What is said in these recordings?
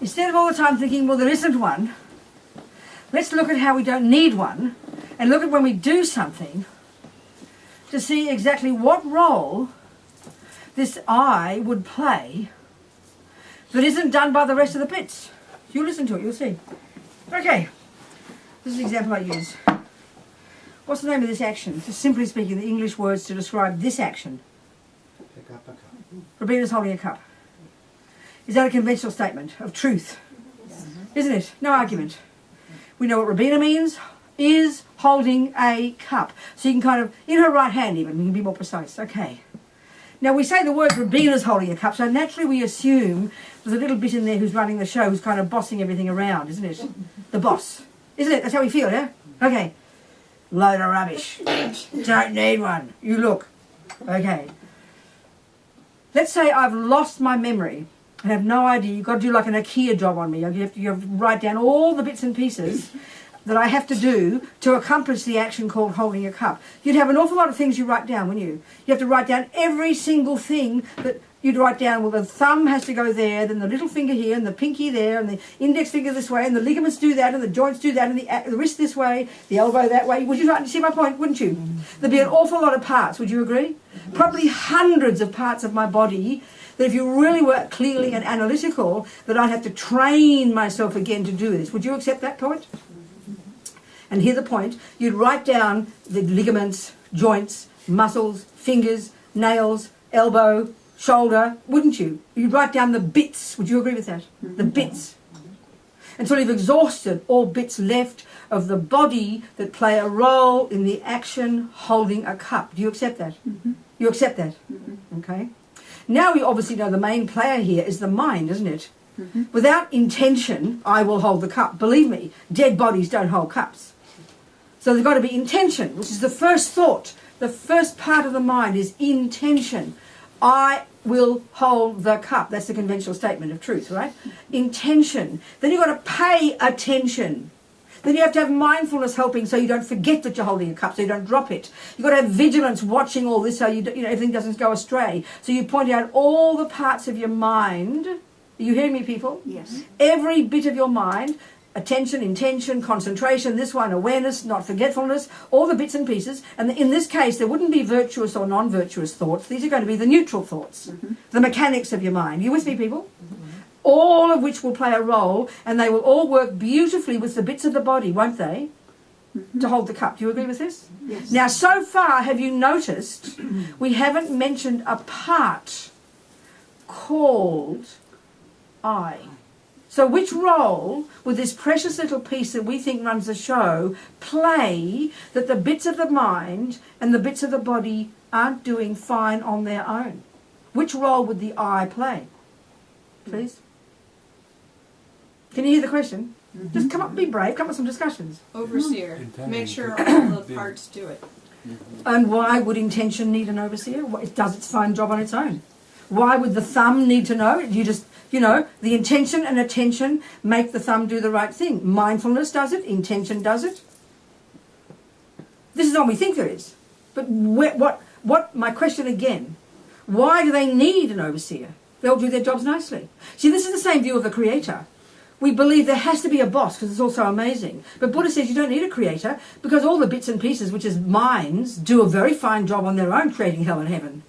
instead of all the time thinking, well, there isn't one, let's look at how we don't need one and look at when we do something to see exactly what role this I would play that isn't done by the rest of the bits. You listen to it, you'll see. Okay, this is the example I use. What's the name of this action? Just simply speaking, the English words to describe this action. Pick up a cup. Robina's holding a cup. Is that a conventional statement of truth? Yes. Isn't it? No argument. We know what Robina means, is holding a cup. So you can kind of, in her right hand even, you can be more precise. Okay. Now we say the word Robina's holding a cup, so naturally we assume there's a little bit in there who's running the show, who's kind of bossing everything around, isn't it? The boss. Isn't it? That's how we feel, yeah? Okay. Load of rubbish. Don't need one. You look. Okay. Let's say I've lost my memory and have no idea. You've got to do like an IKEA job on me. You have to write down all the bits and pieces that I have to do to accomplish the action called holding a cup. You'd have an awful lot of things you write down, wouldn't you? You have to write down every single thing that you'd write down. Well, the thumb has to go there, then the little finger here, and the pinky there, and the index finger this way, and the ligaments do that, and the joints do that, and the wrist this way, the elbow that way. Would you see my point, wouldn't you? There'd be an awful lot of parts, would you agree? Probably hundreds of parts of my body that if you really were clearly and analytical, that I'd have to train myself again to do this. Would you accept that point? And here's the point. You'd write down the ligaments, joints, muscles, fingers, nails, elbow, shoulder, wouldn't you? You'd write down the bits. Would you agree with that? The bits. Until you've exhausted all bits left of the body that play a role in the action holding a cup. Do you accept that? You accept that? Okay. Now we obviously know the main player here is the mind, isn't it? Without intention, I will hold the cup. Believe me, dead bodies don't hold cups. So there's got to be intention, which is the first thought. The first part of the mind is intention. I will hold the cup. That's the conventional statement of truth, right? Intention. Then you've got to pay attention. Then you have to have mindfulness helping so you don't forget that you're holding a cup, so you don't drop it. You've got to have vigilance watching all this so everything doesn't go astray. So you point out all the parts of your mind. Are you hearing me, people? Yes. Every bit of your mind. Attention, intention, concentration, this one, awareness, not forgetfulness, all the bits and pieces. And in this case, there wouldn't be virtuous or non-virtuous thoughts. These are going to be the neutral thoughts, the mechanics of your mind. You with me, people? All of which will play a role, and they will all work beautifully with the bits of the body, won't they? To hold the cup. Do you agree with this? Yes. Now, so far, have you noticed we haven't mentioned a part called I? So which role would this precious little piece that we think runs the show play that the bits of the mind and the bits of the body aren't doing fine on their own? Which role would the I play? Please? Can you hear the question? Just come up, be brave, come up with some discussions. Overseer. Make sure all the parts do it. And why would intention need an overseer? It does its fine job on its own. Why would the thumb need to know? The intention and attention make the thumb do the right thing. Mindfulness does it. Intention does it. This is all we think there is. But my question again, why do they need an overseer? They'll do their jobs nicely. See, this is the same view of the creator. We believe there has to be a boss because it's all so amazing. But Buddha says you don't need a creator because all the bits and pieces, which is minds, do a very fine job on their own creating hell and heaven.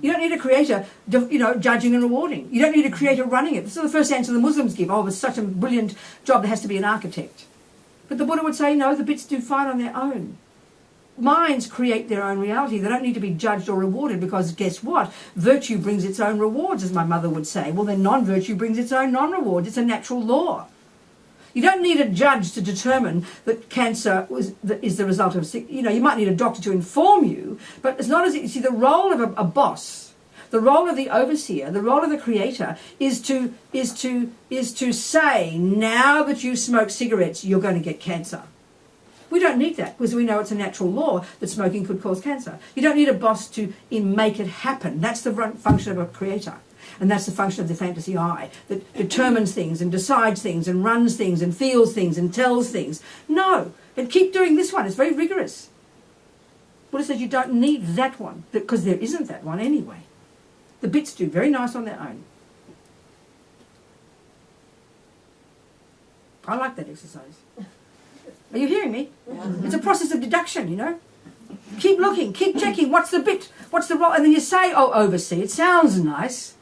You don't need a creator, judging and rewarding. You don't need a creator running it. This is the first answer the Muslims give. Oh, it's such a brilliant job, there has to be an architect. But the Buddha would say, no, the bits do fine on their own. Minds create their own reality. They don't need to be judged or rewarded because guess what? Virtue brings its own rewards, as my mother would say. Well, then non-virtue brings its own non-rewards. It's a natural law. You don't need a judge to determine that cancer is the result of sick. You might need a doctor to inform you, but it's not as you see. The role of a boss, the role of the overseer, the role of the creator is to say, now that you smoke cigarettes, you're going to get cancer. We don't need that because we know it's a natural law that smoking could cause cancer. You don't need a boss to make it happen. That's the function of a creator. And that's the function of the fantasy I, that determines things and decides things and runs things and feels things and tells things. No, and keep doing this one. It's very rigorous. Buddha says you don't need that one because there isn't that one anyway. The bits do very nice on their own. I like that exercise. Are you hearing me? It's a process of deduction, you know. Keep looking, keep checking. What's the bit? What's the role? And then you say, oh, oversee. It sounds nice.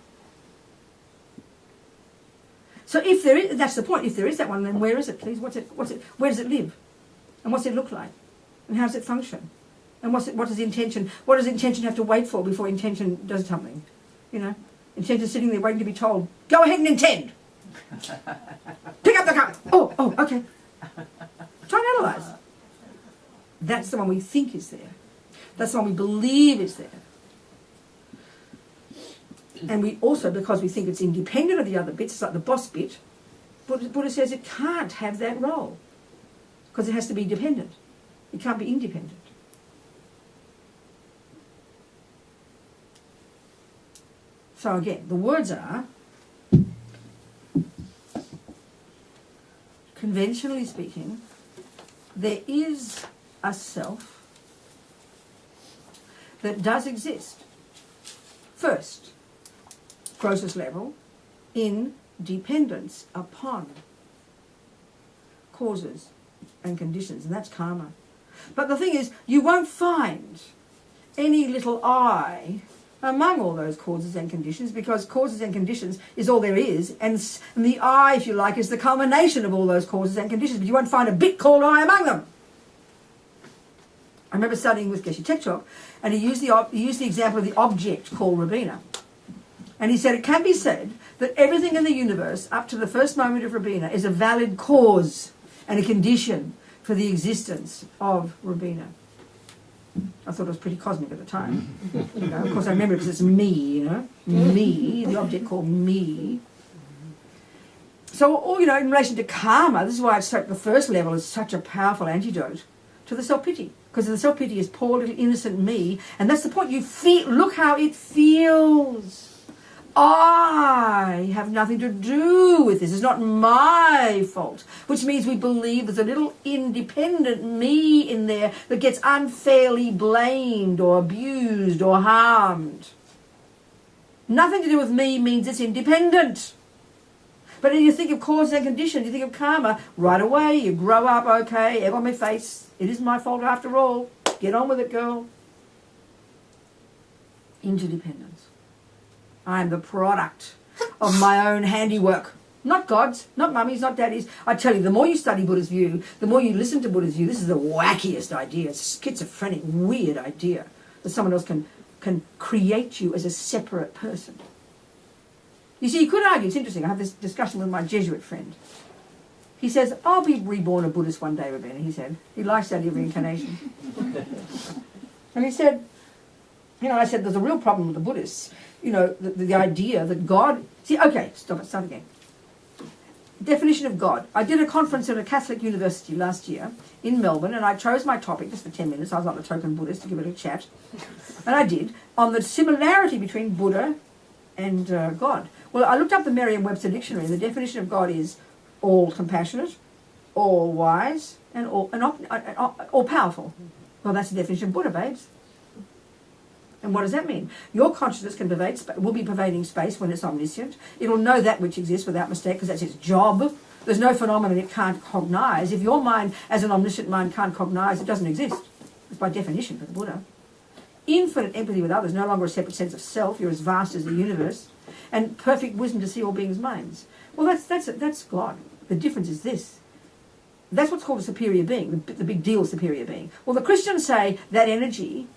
So if there is, that's the point. If there is that one, then where is it, please? What's it? Where does it live? And what's it look like? And how does it function? And what does intention have to wait for before intention does something? You know, intention sitting there waiting to be told, go ahead and intend. Pick up the cup. Oh, okay. Try and analyse. That's the one we think is there. That's the one we believe is there. And we also, because we think it's independent of the other bits, it's like the boss bit, Buddha says it can't have that role because it has to be dependent. It can't be independent. So again, the words are, conventionally speaking, there is a self that does exist. First, process level, in dependence upon causes and conditions, and that's karma. But the thing is, you won't find any little I among all those causes and conditions, because causes and conditions is all there is, and the I, if you like, is the culmination of all those causes and conditions, but you won't find a bit called I among them. I remember studying with Geshe Tekchok, and he used the example of the object called Robina. And he said it can be said that everything in the universe, up to the first moment of Robina, is a valid cause and a condition for the existence of Robina. I thought it was pretty cosmic at the time. You know, of course I remember it because it's me, you know. Me, the object called me. So, you know, in relation to karma, this is why the first level is such a powerful antidote to the self-pity. Because the self-pity is poor little innocent me. And that's the point. You feel, look how it feels. I have nothing to do with this. It's not my fault. Which means we believe there's a little independent me in there that gets unfairly blamed or abused or harmed. Nothing to do with me means it's independent. But then you think of cause and condition, you think of karma, right away you grow up, okay, egg on my face, it isn't my fault after all, get on with it, girl. Interdependence. I am the product of my own handiwork. Not God's, not mummy's, not daddy's. I tell you, the more you study Buddha's view, the more you listen to Buddha's view, this is the wackiest idea. It's a schizophrenic, weird idea that someone else can create you as a separate person. You see, you could argue, it's interesting, I have this discussion with my Jesuit friend. He says, I'll be reborn a Buddhist one day, Robina, he said. He likes that idea of reincarnation. And he said, you know, I said, there's a real problem with the Buddhists. You know, the idea that God... See, okay, start again. Definition of God. I did a conference at a Catholic university last year in Melbourne, and I chose my topic just for 10 minutes. I was like the token Buddhist to give it a chat. And I did, on the similarity between Buddha and God. Well, I looked up the Merriam-Webster dictionary, and the definition of God is all compassionate, all wise, and all powerful. Well, that's the definition of Buddha, babes. And what does that mean? Your consciousness will be pervading space when it's omniscient. It'll know that which exists without mistake because that's its job. There's no phenomenon it can't cognize. If your mind, as an omniscient mind, can't cognize, it doesn't exist. It's by definition for the Buddha. Infinite empathy with others, no longer a separate sense of self. You're as vast as the universe. And perfect wisdom to see all beings' minds. Well, that's God. The difference is this. That's what's called a superior being, the big deal superior being. Well, the Christians say that energy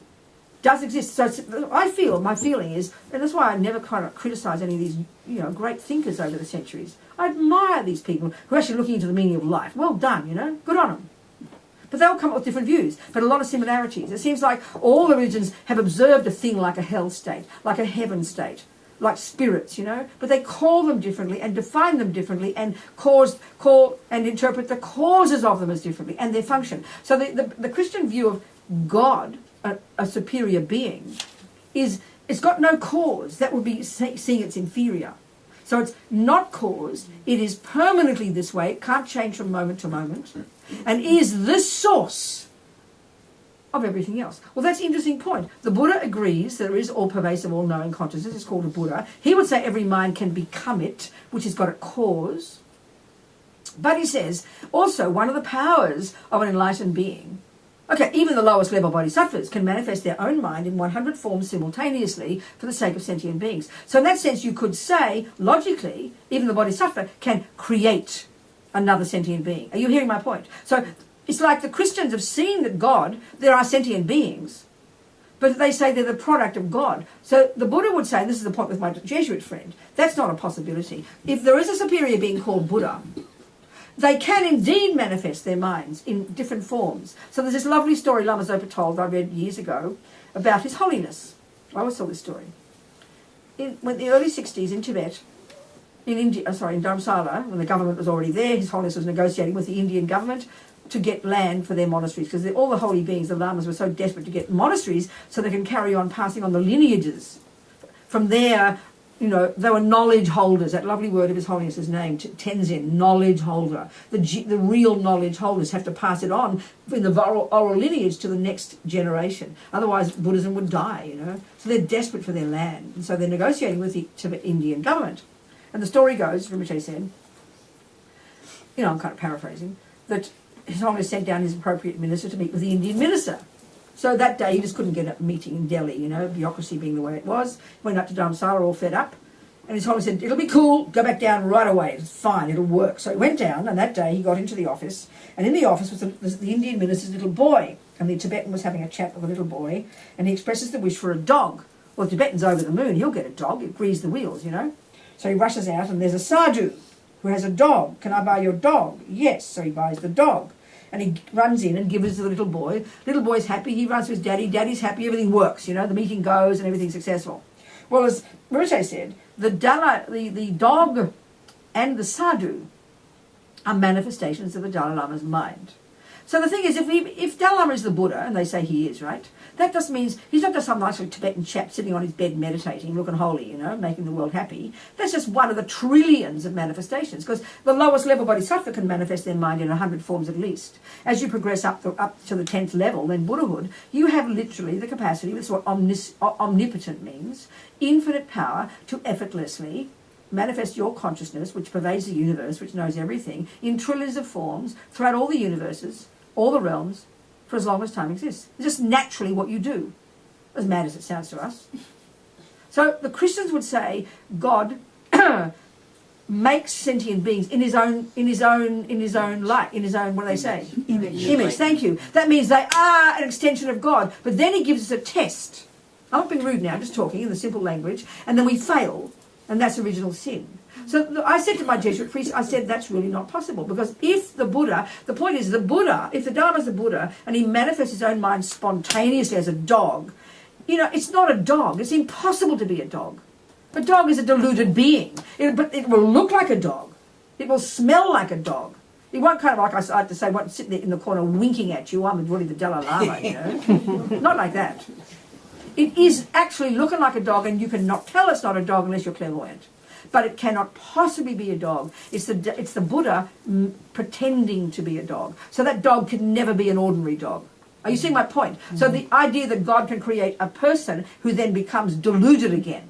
does exist. So my feeling is, and that's why I never kind of criticise any of these, you know, great thinkers over the centuries. I admire these people who are actually looking into the meaning of life. Well done, you know, good on them. But they all come up with different views, but a lot of similarities. It seems like all the religions have observed a thing like a hell state, like a heaven state, like spirits, you know, but they call them differently and define them differently and call and interpret the causes of them as differently and their function. So the Christian view of God, a superior being, it's got no cause. That would be seeing it's inferior. So it's not caused. It is permanently this way. It can't change from moment to moment. And is the source of everything else. Well, that's an interesting point. The Buddha agrees that there is all-pervasive, all-knowing consciousness. It's called a Buddha. He would say every mind can become it, which has got a cause. But he says, also, one of the powers of an enlightened being, okay, even the lowest level bodhisattvas can manifest their own mind in 100 forms simultaneously for the sake of sentient beings. So in that sense, you could say, logically, even the bodhisattva can create another sentient being. Are you hearing my point? So it's like the Christians have seen that God, there are sentient beings, but they say they're the product of God. So the Buddha would say, and this is the point with my Jesuit friend, that's not a possibility. If there is a superior being called Buddha, they can indeed manifest their minds in different forms. So there's this lovely story Lama Zopa told, I read years ago, about His Holiness. I always tell this story. In the early 60s in Tibet, in Dharamsala, when the government was already there, His Holiness was negotiating with the Indian government to get land for their monasteries, because all the holy beings, the lamas, were so desperate to get monasteries so they can carry on passing on the lineages from their, they were knowledge holders. That lovely word of His Holiness's name, Tenzin, knowledge holder. The real knowledge holders have to pass it on in the oral lineage to the next generation. Otherwise, Buddhism would die, So they're desperate for their land. And so they're negotiating with the Indian government. And the story goes, Rinpoche said, I'm kind of paraphrasing, that His Holiness sent down his appropriate minister to meet with the Indian minister. So that day he just couldn't get a meeting in Delhi, bureaucracy being the way it was. Went up to Dharamsala all fed up. And His Holiness said, it'll be cool, go back down right away. It's fine, it'll work. So he went down, and that day he got into the office. And in the office was the Indian minister's little boy. And the Tibetan was having a chat with the little boy. And he expresses the wish for a dog. Well, the Tibetan's over the moon, he'll get a dog. It greases the wheels, So he rushes out, and there's a sadhu who has a dog. Can I buy your dog? Yes. So he buys the dog. And he runs in and gives it to the little boy. Little boy's happy. He runs to his daddy. Daddy's happy. Everything works. The meeting goes and everything's successful. Well, as Rinpoche said, the dog and the sadhu are manifestations of the Dalai Lama's mind. So the thing is, if Dalai Lama is the Buddha, and they say he is, right, that just means he's not just some nice little Tibetan chap sitting on his bed meditating, looking holy, making the world happy. That's just one of the trillions of manifestations, because the lowest level bodhisattva can manifest their mind in 100 forms at least. As you progress up to the 10th level, then Buddhahood, you have literally the capacity, that's what omnipotent means, infinite power to effortlessly manifest your consciousness, which pervades the universe, which knows everything, in trillions of forms, throughout all the universes, all the realms, for as long as time exists. It's just naturally what you do, as mad as it sounds to us. So the Christians would say God makes sentient beings in his own light, in his own, what do they say? Image. Thank you. That means they are an extension of God. But then he gives us a test. I'm not being rude now, I'm just talking in the simple language, and then we fail, and that's original sin. So I said to my Jesuit priest, I said, that's really not possible. Because if the Buddha, the point is the Buddha, if the Dharma is the Buddha, and he manifests his own mind spontaneously as a dog, it's not a dog. It's impossible to be a dog. A dog is a deluded being. But it will look like a dog. It will smell like a dog. It won't kind of, like I like to say, won't sit there in the corner winking at you. I'm really the Dalai Lama, Not like that. It is actually looking like a dog, and you cannot tell it's not a dog unless you're clairvoyant. But it cannot possibly be a dog. It's the Buddha pretending to be a dog. So that dog can never be an ordinary dog. Are you seeing my point? Mm-hmm. So the idea that God can create a person who then becomes deluded again,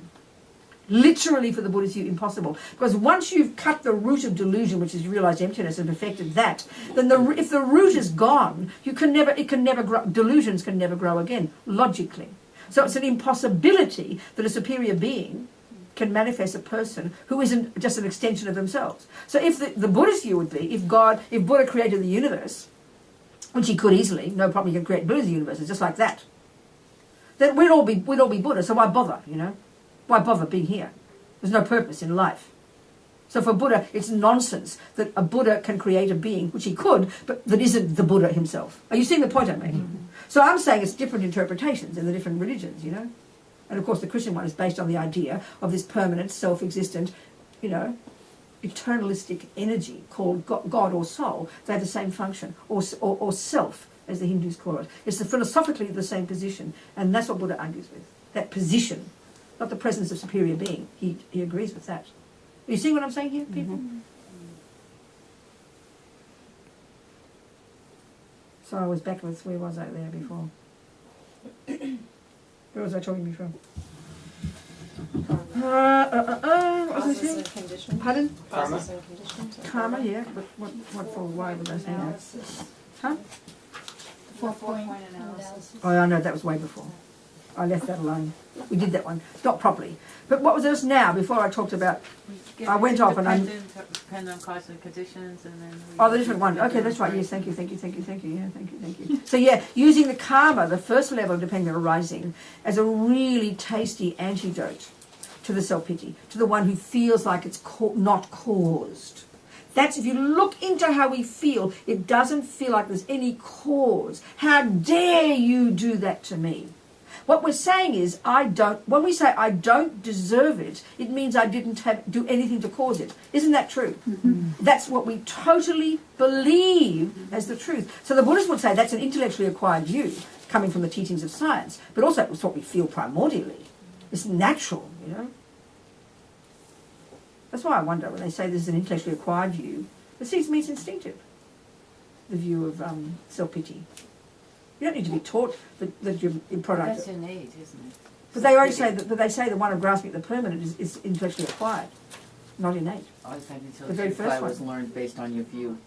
literally for the Buddha's view, impossible. Because once you've cut the root of delusion, which is realized emptiness, and perfected that, then if the root is gone, delusions can never grow again, logically. So it's an impossibility that a superior being can manifest a person who isn't just an extension of themselves. So if the Buddhist view would be, if Buddha created the universe, which he could easily, no problem, he can create Buddha's universes just like that, then we'd all be Buddha. So why bother? Why bother being here? There's no purpose in life. So for Buddha, it's nonsense that a Buddha can create a being, which he could, but that isn't the Buddha himself. Are you seeing the point I'm making? Mm-hmm. So I'm saying it's different interpretations in the different religions, And of course the Christian one is based on the idea of this permanent, self-existent, eternalistic energy called God or soul. They have the same function, or self, as the Hindus call it. It's philosophically the same position, and that's what Buddha argues with. That position, not the presence of superior being. He agrees with that. You see what I'm saying here, people? Mm-hmm. So I was backwards. Where was I there before? Where was I talking before? What was Causes it? and conditions. Pardon? Causes and conditions. Karma, yeah. But what for? Why would I say that? Analysis. Huh? Four-point analysis. Oh, I know, that was way before. I left that alone. We did that one. Not properly. But what was this now, before I talked about... I went off and I... Depend on cause and conditions and then... Oh, the different one. Okay, that's right. Yes, thank you. Yeah, thank you. So yeah, using the karma, the first level of dependent arising, as a really tasty antidote to the self-pity, to the one who feels like it's not caused. That's, if you look into how we feel, it doesn't feel like there's any cause. How dare you do that to me? What we're saying is, when we say I don't deserve it, it means I didn't do anything to cause it. Isn't that true? Mm-hmm. That's what we totally believe as the truth. So the Buddhists would say that's an intellectually acquired view, coming from the teachings of science, but also it's what we feel primordially. It's natural, you know. That's why I wonder when they say this is an intellectually acquired view, it seems to me it's instinctive, the view of self-pity. You don't need to be taught that you're a product. That's innate, isn't it? But they always say that they say the one of grasping at the permanent is intellectually acquired, not innate. I was thinking The very first was one. learned based on your view.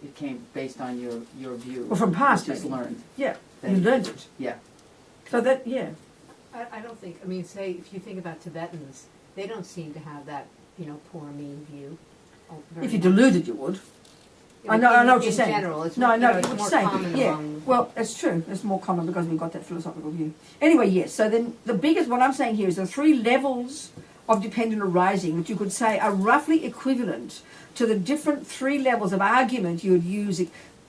It came based on your view. Well, from past, just maybe. learned. Yeah, you learned it. Yeah. So that, yeah. I don't think, I mean, say, if you think about Tibetans, they don't seem to have that, poor, mean view. If you deluded, you would. I know what you're saying. In general, it's no, more, I know it's what you're more saying. common Yeah, among... well, it's true. It's more common because we've got that philosophical view. Anyway, yes. So then, the biggest, what I'm saying here is the three levels of dependent arising, which you could say are roughly equivalent to the different three levels of argument you would use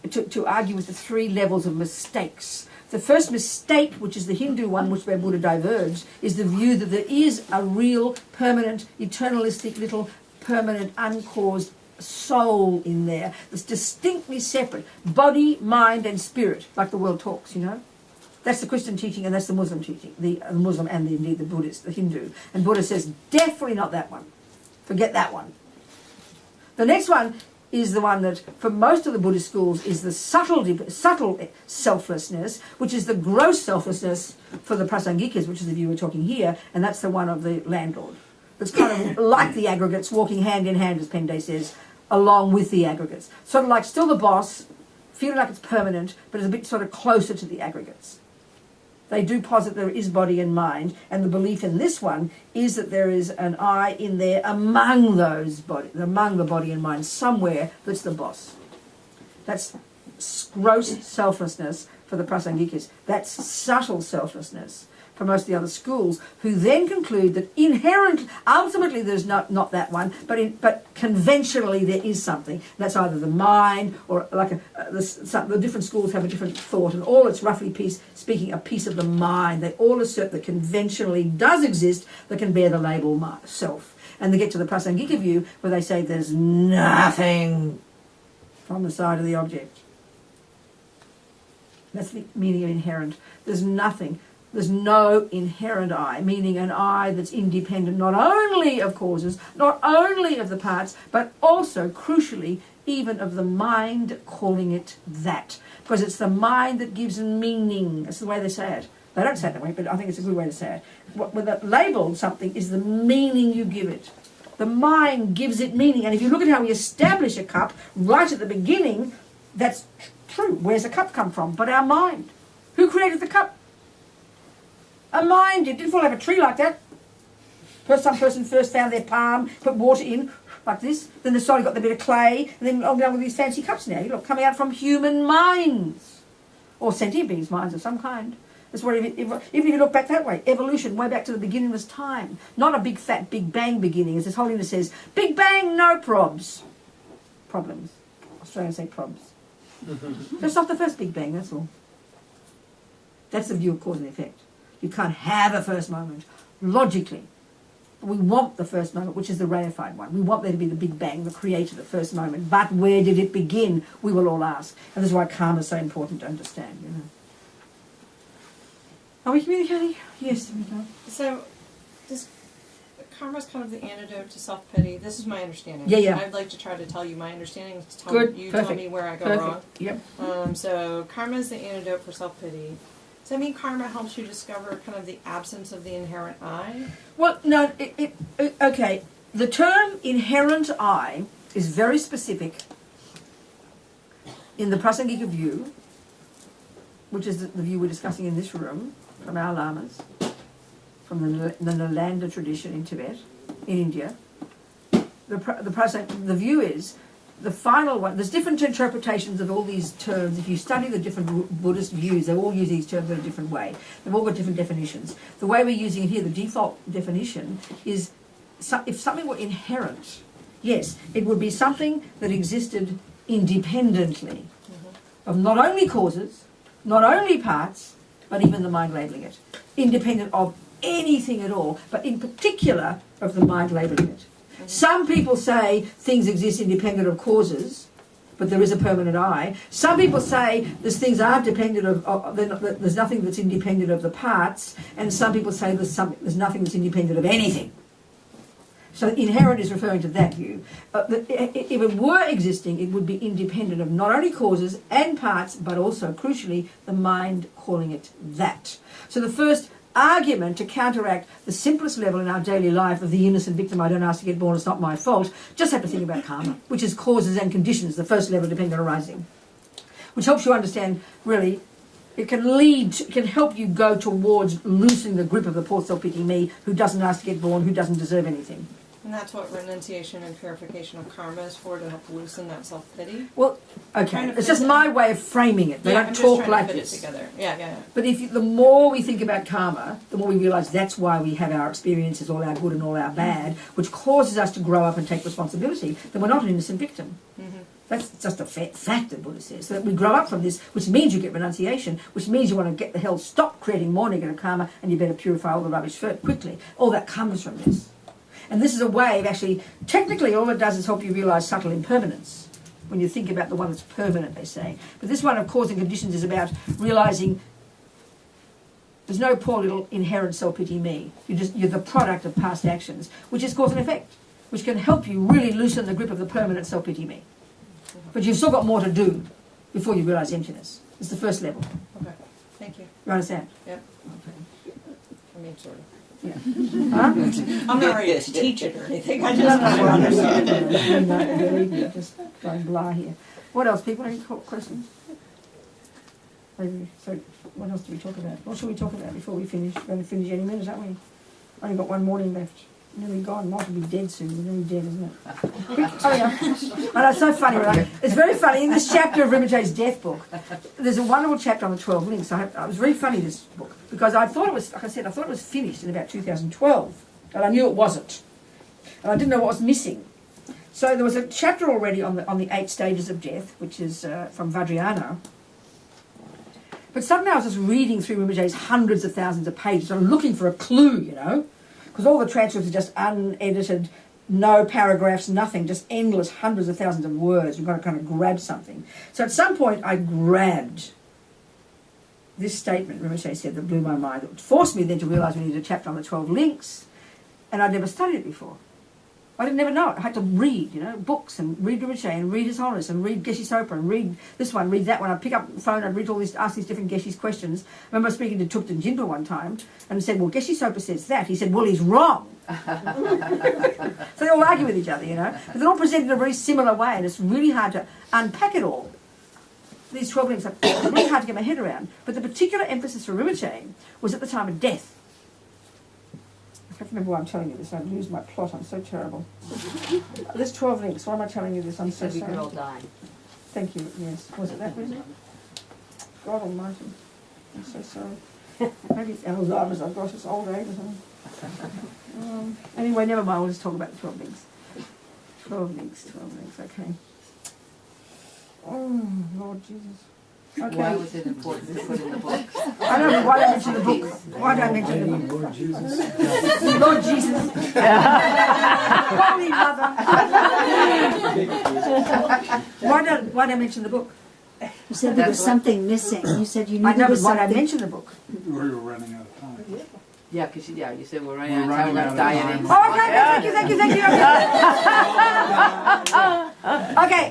to argue with the three levels of mistakes. The first mistake, which is the Hindu one, which where Buddha diverged, is the view that there is a real, permanent, eternalistic, little, permanent, uncaused soul in there that's distinctly separate. Body, mind, and spirit, like the world talks, That's the Christian teaching and that's the Muslim teaching. The Muslim and indeed the Buddhist, the Hindu. And Buddha says, definitely not that one. Forget that one. The next one is the one that, for most of the Buddhist schools, is the subtle selflessness, which is the gross selflessness for the prasangikas, which is the view we're talking here, and that's the one of the landlord. It's kind of like the aggregates, walking hand in hand, as Pende says, along with the aggregates. Sort of like still the boss, feeling like it's permanent, but it's a bit sort of closer to the aggregates. They do posit there is body and mind, and the belief in this one is that there is an I in there among those among the body and mind, somewhere that's the boss. That's gross selflessness for the prasangikas. That's subtle selflessness for most of the other schools, who then conclude that ultimately there's not that one, but conventionally there is something. That's either the mind or like the different schools have a different thought, and all it's roughly speaking a piece of the mind. They all assert that conventionally does exist that can bear the label self. And they get to the Prasangika view where they say there's nothing from the side of the object. That's the meaning of inherent. There's nothing. There's no inherent I, meaning an I that's independent not only of causes, not only of the parts, but also, crucially, even of the mind calling it that. Because it's the mind that gives meaning. That's the way they say it. They don't say it that way, but I think it's a good way to say it. When that label something is the meaning you give it. The mind gives it meaning. And if you look at how we establish a cup, right at the beginning, that's true. Where's the cup come from? But our mind. Who created the cup? A mind. It didn't fall out of a tree like that. Some person first found their palm, put water in, like this. Then they slowly got the bit of clay, and then on down with these fancy cups now. You look, coming out from human minds. Or sentient beings' minds of some kind. That's what, even if you look back that way, evolution, way back to the beginningless time. Not a big fat Big Bang beginning, as His Holiness says. Big Bang, no probs. Problems. Australians say probs. That's not the first Big Bang, that's all. That's the view of cause and effect. You can't have a first moment. Logically, we want the first moment, which is the reified one. We want there to be the Big Bang, the creator, the first moment. But where did it begin? We will all ask. And this is why karma is so important to understand, Are we communicating? Yes, we can. So, karma is kind of the antidote to self-pity. This is my understanding. Yeah. I'd like to try to tell you my understanding. Good, You perfect. tell me where I go Perfect. wrong. Yep. So karma is the antidote for self-pity. Does that mean karma helps you discover kind of the absence of the inherent I? Well, no, okay. The term inherent I is very specific in the Prasangika view, which is the view we're discussing in this room, from our lamas, from the Nalanda tradition in Tibet, in India. The view is, the final one, there's different interpretations of all these terms. If you study the different Buddhist views, they all use these terms in a different way. They've all got different definitions. The way we're using it here, the default definition, is if something were inherent, yes, it would be something that existed independently of not only causes, not only parts, but even the mind labelling it. Independent of anything at all, but in particular of the mind labelling it. Some people say things exist independent of causes, but there is a permanent I. Some people say these things aren't dependent of there's nothing that's independent of the parts, and some people say there's nothing that's independent of anything. So inherent is referring to that view. If it were existing, it would be independent of not only causes and parts, but also, crucially, the mind calling it that. So the first argument to counteract the simplest level in our daily life of the innocent victim, I don't ask to get born, it's not my fault, just have to think about karma, which is causes and conditions, the first level dependent arising, which helps you understand, really, it can help you go towards loosening the grip of the poor self-pity me who doesn't ask to get born, who doesn't deserve anything. And that's what renunciation and purification of karma is for, to help loosen that self-pity? Well, okay, it's just my way of framing it. They don't talk like this. Together. Yeah. But the more we think about karma, the more we realise that's why we have our experiences, all our good and all our bad, which causes us to grow up and take responsibility, then we're not an innocent victim. Mm-hmm. That's just a fact that Buddha says. So that we grow up from this, which means you get renunciation, which means you want to get the hell, stop creating more negative karma, and you better purify all the rubbish quickly. All that comes from this. And this is a way of actually, technically all it does is help you realise subtle impermanence. When you think about the one that's permanent, they say. But this one of cause and conditions is about realising there's no poor little inherent self-pity me. You're the product of past actions, which is cause and effect, which can help you really loosen the grip of the permanent self-pity me. But you've still got more to do before you realise emptiness. It's the first level. Okay, thank you. You understand? Yep. Okay. I mean, sort of. Yeah. Huh? I'm not ready to teach it or anything. I just want to understand. Believe me, just going blah here. What else? People, any questions? Maybe. So, what else do we talk about? What should we talk about before we finish? We're going to finish any minute, aren't we? Only got one morning left. Nearly gone. Might be dead soon. We're nearly dead, isn't it? Oh yeah. I know, it's so funny, right? It's very funny. In this chapter of Rinpoche's death book, there's a wonderful chapter on the 12 links. It was very funny, this book, because I thought it was, like I said, I thought it was finished in about 2012, and I knew it wasn't, and I didn't know what was missing. So there was a chapter already on the 8 stages of death, which is from Vajrayana. But suddenly I was just reading through Rinpoche's hundreds of thousands of pages. I'm looking for a clue, you know. Because all the transcripts are just unedited, no paragraphs, nothing, just endless hundreds of thousands of words. You've got to kind of grab something. So at some point I grabbed this statement Rinpoche said that blew my mind. It forced me then to realise we needed a chapter on the 12 links, and I'd never studied it before. I didn't never know it. I had to read, books and read Rinpoche and read His Holiness and read Geshe Sopa and read this one, read that one. I'd pick up the phone, I'd read all these, ask these different Geshe's questions. I remember speaking to Thupten Jinpa one time and said, well, Geshe Sopa says that. He said, well, he's wrong. So they all argue with each other, But they're all presented in a very similar way, and it's really hard to unpack it all. These 12 links are really hard to get my head around. But the particular emphasis for Rinpoche was at the time of death. I can't remember why I'm telling you this. I lose my plot. I'm so terrible. There's 12 links. Why am I telling you this? I'm so sorry. We could all die. Thank you. Yes. Was it that, was it? God almighty. I'm so sorry. Maybe it's Alzheimer's. I've got this old age or something. Anyway, never mind. We'll just talk about the 12 links. 12 links. Okay. Oh, Lord Jesus. Okay. Why was it important to put in the book? I don't know why I mention the book. Why don't I mention the book? Lord Jesus. Lord Jesus. Holy Mother. Why don't I mention the book? You said there was something missing. You said you knew I know, there but was why don't I something. mention the book? We were running out of time. Yeah, because you said we're running We're out of time. running out of Dieting. time. Oh, okay, thank you. Okay.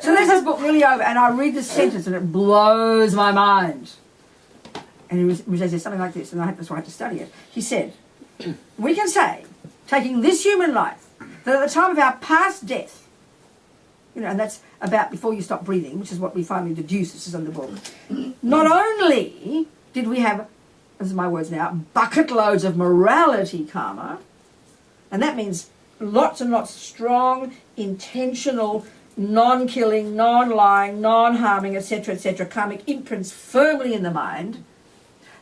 So there's this book really over, and I read this sentence, and it blows my mind. And he says something like this, and that's why I had to study it. He said, we can say, taking this human life, that at the time of our past death, and that's about before you stop breathing, which is what we finally deduce, this is in the book, not only did we have, this is my words now, bucket loads of morality karma, and that means lots and lots of strong, intentional, non-killing, non-lying, non-harming, etc., karmic imprints firmly in the mind,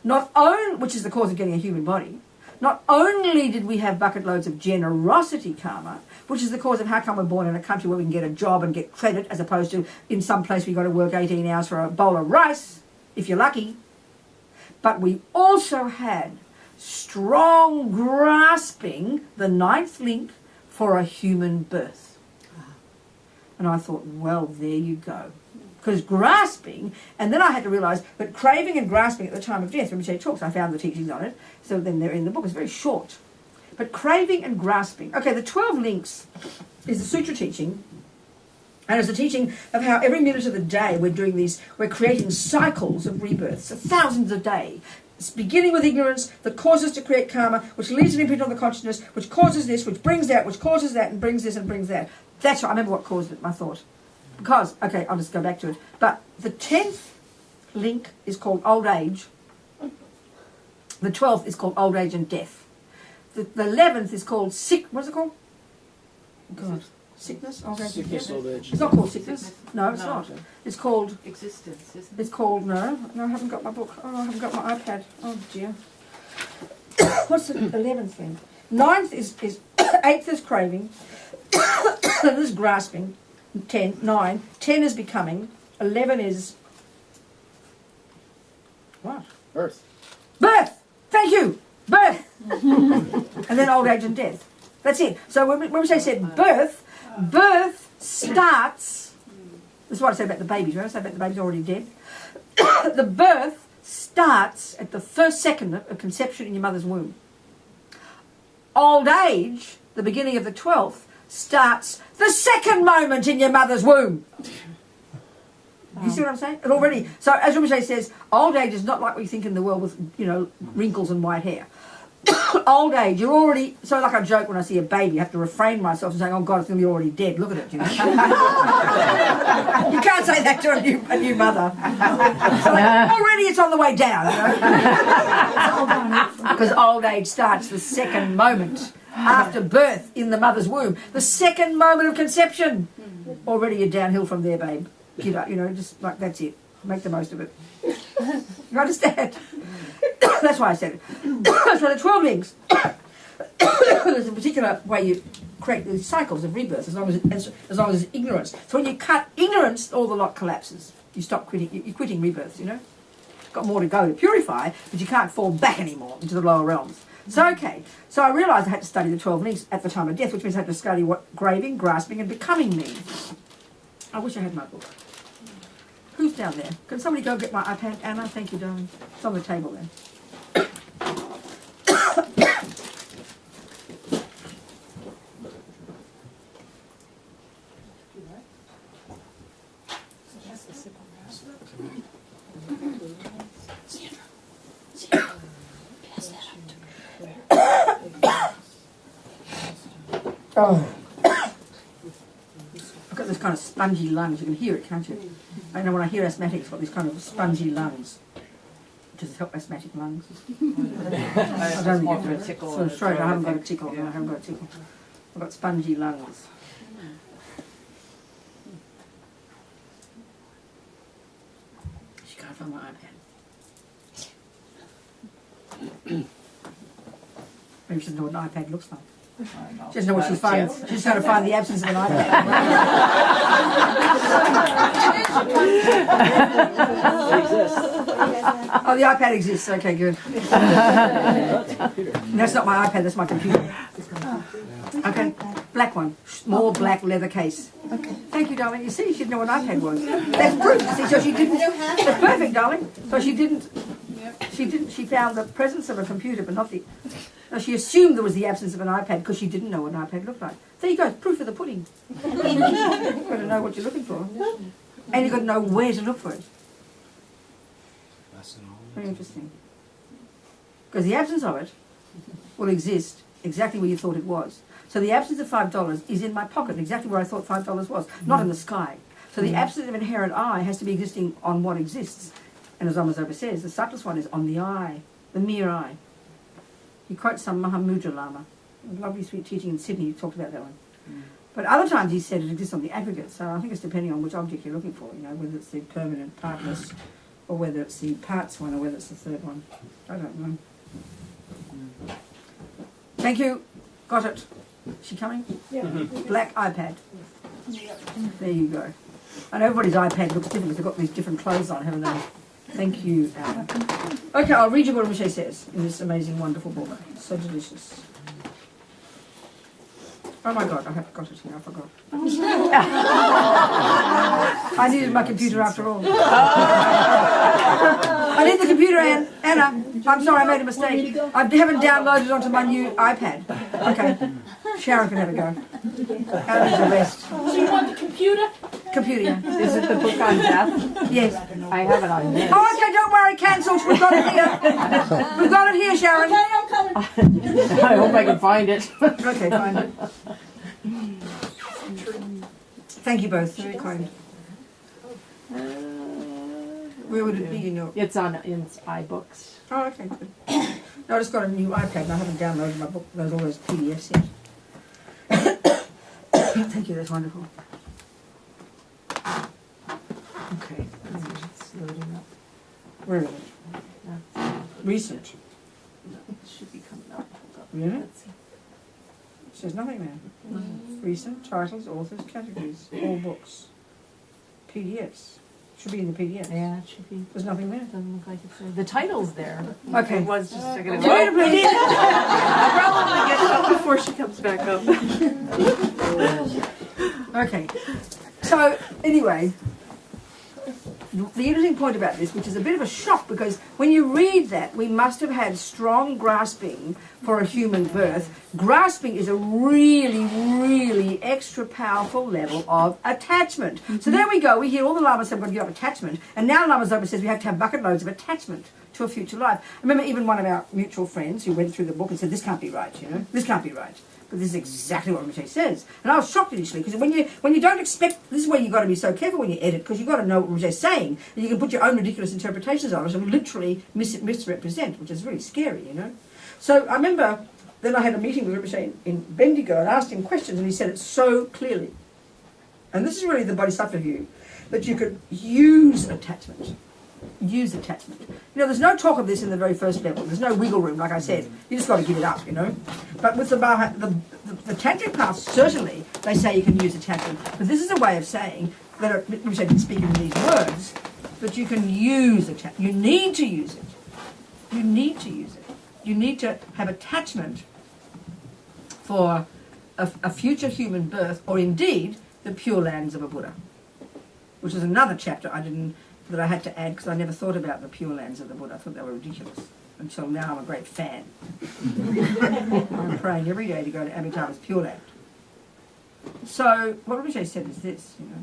which is the cause of getting a human body. Not only did we have bucket loads of generosity karma, which is the cause of how come we're born in a country where we can get a job and get credit, as opposed to in some place we've got to work 18 hours for a bowl of rice, if you're lucky. But we also had strong grasping, the ninth link, for a human birth. And I thought, well, there you go. Because grasping, and then I had to realise that craving and grasping at the time of death, when Michelle talks, I found the teachings on it, so then they're in the book, it's very short. But craving and grasping, okay, the 12 links is the sutra teaching, and it's a teaching of how every minute of the day we're creating cycles of rebirths, so thousands a day. It's beginning with ignorance that causes to create karma, which leaves an imprint on the consciousness, which causes this, which brings that, which causes that, and brings this and brings that. That's what I remember what caused it, my thought. Because, okay, I'll just go back to it. But the 10th link is called old age. The 12th is called old age and death. The 11th is called what's it called? God. Sickness? Old age. Sickness, old age. It's not called sickness. No, it's not. It's called... Existence, isn't it? It's called... No, I haven't got my book. Oh, I haven't got my iPad. Oh, dear. What's the 11th thing? 9th is 8th is craving. 7th is grasping. 9. 10 is becoming. 11 is... What? Birth. Birth! Thank you! Birth! And then old age and death. That's it. So when we said birth starts... This is what I said about the babies. Remember I said about the babies already dead? The birth starts at the first second of conception in your mother's womb. Old age, the beginning of the 12th, starts the second moment in your mother's womb. You see what I'm saying? It already. So as Rinpoche says, old age is not like we think in the world with, wrinkles and white hair. Old age, you're already. So like I joke when I see a baby, I have to refrain myself from saying, "Oh God, it's going to be already dead." Look at it, You can't say that to a new mother. So already, it's on the way down. Because old age starts the second moment after birth in the mother's womb, the second moment of conception. Already you're downhill from there, babe. Get up, just like that's it. Make the most of it. You understand? That's why I said it. So the 12 links, there's a particular way you create these cycles of rebirth as long as it's ignorance. So when you cut ignorance, all the lot collapses. You stop quitting. You're quitting rebirths. Got more to go to purify, but you can't fall back anymore into the lower realms. So okay. So I realised I had to study the 12 links at the time of death, which means I had to study what craving, grasping, and becoming mean. I wish I had my book. Who's down there? Can somebody go get my iPad? Anna, thank you, darling. It's on the table there. Oh. I've got this kind of spongy lungs. You can hear it, can't you? I know when I hear asthmatics, I've got these kind of spongy lungs. Does it help asthmatic lungs? I don't think it does. So throat, I haven't got a tickle. No, I haven't got a tickle. I've got spongy lungs. She can't find my iPad. Maybe she doesn't know what an iPad looks like. She doesn't know what she's finding. She's trying to find the absence of an iPad. Oh, the iPad exists. Okay, good. That's not my iPad. That's my computer. Okay, black one, small black leather case. Okay. Thank you, darling. You see, she didn't know what an iPad was. That's proof. See, so she didn't. That's perfect, darling. So she didn't. She found the presence of a computer, but not the. No, she assumed there was the absence of an iPad because she didn't know what an iPad looked like. There you go, proof of the pudding. You've got to know what you're looking for. And you've got to know where to look for it. Very interesting. Because the absence of it will exist exactly where you thought it was. So the absence of $5 is in my pocket, exactly where I thought $5 was, not in the sky. So the absence of inherent I has to be existing on what exists. And as Amazoba says, the subtlest one is on the I, the mere I. He quotes some Mahamudra Lama, a lovely sweet teaching in Sydney, he talked about that one. But other times he said it exists on the aggregate, so I think it's depending on which object you're looking for, you know, whether it's the permanent partless, or whether it's the parts one, or whether it's the third one. I don't know. Thank you. Got it. Is she coming? Yeah. Black iPad. There you go. And everybody's iPad looks different because they've got these different clothes on, haven't they? Thank you, Alan. Okay, I'll read you what Rinpoche says in this amazing, wonderful book. It's so delicious. Oh my God, I have got it here, I forgot. I needed my computer after all. I need the computer, Anna. I'm sorry, I made a mistake. I haven't downloaded it onto my new iPad. Okay, Sharon can have a go. Anna needs a rest. So you want the computer? Computer, yeah. Is it the book on death? Yes. I have it on this. Oh, okay, don't worry, cancelled. We've got it here. We've got it here, Sharon. Okay, I'm coming. I hope I can find it. Okay, fine. Thank you both. Very kind. Where would it be in your... It's on in iBooks. Oh, okay, good. No, I just got a new iPad and I haven't downloaded my book, all those PDFs yet. Thank you, that's wonderful. Okay. It's loading up. Where is it? Recent. It should be coming up. Hold up. Really? Let's see. There's nothing there. Recent, titles, authors, categories, all books. PDFs. Should be in the PDF. Yeah, it should be. There's nothing there. Doesn't look like it's there. The title's there. Okay. It was just a second ago. Wait a minute. I'll probably get it up before she comes back up. Okay. So, anyway, the interesting point about this, which is a bit of a shock, because when you read that, we must have had strong grasping for a human birth. Grasping is a really, really extra powerful level of attachment. So there we go. We hear all the lamas say we've got to give up attachment, and now Lama Zopa says we have to have bucket loads of attachment to a future life. I remember even one of our mutual friends who went through the book and said, this can't be right, you know, this can't be right. But this is exactly what Rinpoche says. And I was shocked initially, because when you don't expect, this is where you've got to be so careful when you edit, because you've got to know what Rinpoche's saying, and you can put your own ridiculous interpretations on it and literally misrepresent, which is really scary, you know. So I remember then I had a meeting with Rinpoche in Bendigo and asked him questions, and he said it so clearly. And this is really the Bodhisattva view, that you could use attachment. Use attachment. You know, there's no talk of this in the very first level. There's no wiggle room, like I said. You just got to give it up, you know. But with the tantric path, certainly they say you can use attachment. But this is a way of saying that, which I didn't speak in these words, that you can use attachment. You need to use it. You need to use it. You need to have attachment for a future human birth, or indeed the Pure Lands of a Buddha, which is another chapter that I had to add, because I never thought about the Pure Lands of the Buddha. I thought they were ridiculous. Until now I'm a great fan. I'm praying every day to go to Amitabha's Pure Land. So what Rinpoche said is this, you know.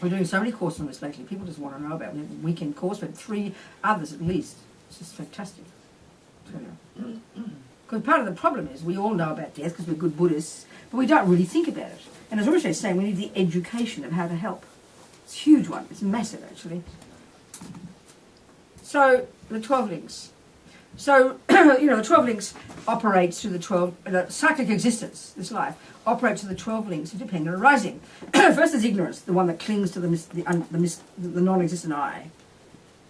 We're doing so many courses on this lately. People just want to know about it. We have a weekend course, but 3 others at least. It's just fantastic. Because part of the problem is we all know about death because we're good Buddhists, but we don't really think about it. And as Rinpoche is saying, we need the education of how to help. It's a huge one. It's massive, actually. So, the 12 links. So, you know, the 12 links operates through the cyclic existence, this life, operates through the 12 links of dependent arising. First is ignorance, the one that clings to the non-existent I.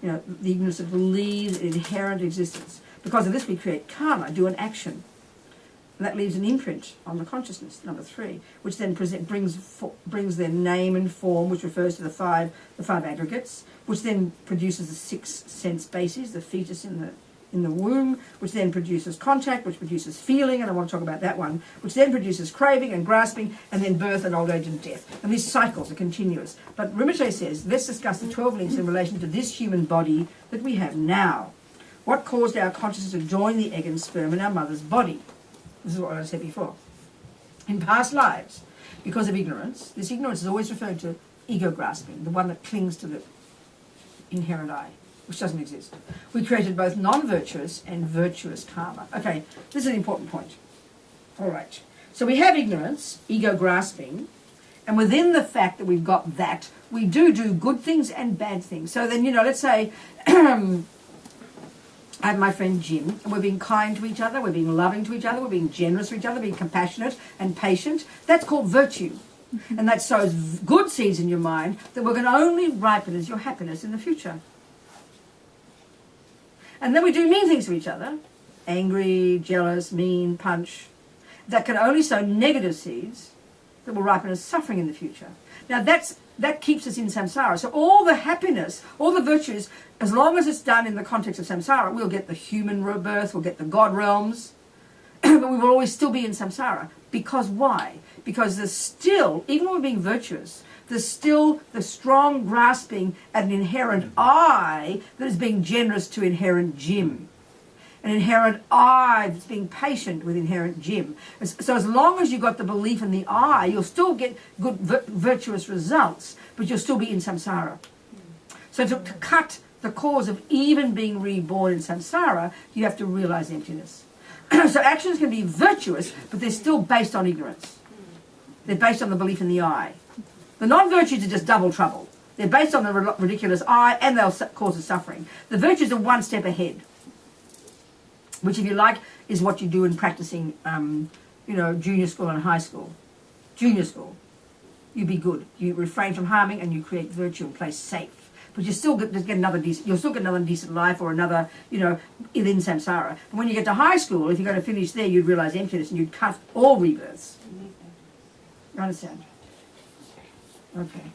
You know, the ignorance that believes in inherent existence. Because of this we create karma, do an action. And that leaves an imprint on the consciousness, number 3, which then brings their name and form, which refers to the five aggregates, which then produces the 6 sense bases, the fetus in the womb, which then produces contact, which produces feeling, and I want to talk about that one, which then produces craving and grasping, and then birth and old age and death. And these cycles are continuous. But Rinpoche says, let's discuss the 12 links in relation to this human body that we have now. What caused our consciousness to join the egg and sperm in our mother's body? This is what I said before. In past lives, because of ignorance. This ignorance is always referred to ego grasping, the one that clings to the inherent I, which doesn't exist. We created both non-virtuous and virtuous karma. Okay, this is an important point. All right. So we have ignorance, ego grasping, and within the fact that we've got that, we do good things and bad things. So then, let's say I have my friend Jim, and we're being kind to each other, we're being loving to each other, we're being generous to each other, being compassionate and patient. That's called virtue. And that sows good seeds in your mind that will only ripen as your happiness in the future. And then we do mean things to each other, angry, jealous, mean, punch. That can only sow negative seeds that will ripen as suffering in the future. Now that keeps us in samsara. So all the happiness, all the virtues, as long as it's done in the context of samsara, we'll get the human rebirth, we'll get the God realms, but we will always still be in samsara. Because why? Because there's still, even when we're being virtuous, there's still the strong grasping at an inherent I that is being generous to inherent Jim. An inherent I that's being patient with inherent Jim. So as long as you've got the belief in the I, you'll still get good virtuous results, but you'll still be in samsara. So to cut the cause of even being reborn in samsara, you have to realize emptiness. So actions can be virtuous, but they're still based on ignorance. They're based on the belief in the I. The non-virtues are just double trouble. They're based on the ridiculous I, and they'll cause us suffering. The virtues are one step ahead, which, if you like, is what you do in practicing, junior school and high school. Junior school, you be good. You refrain from harming, and you create virtue and play safe. But you still get another decent. You'll still get another decent life, or another, within samsara. But when you get to high school, if you're going to finish there, you'd realize emptiness, and you'd cut all rebirths. You understand? Okay.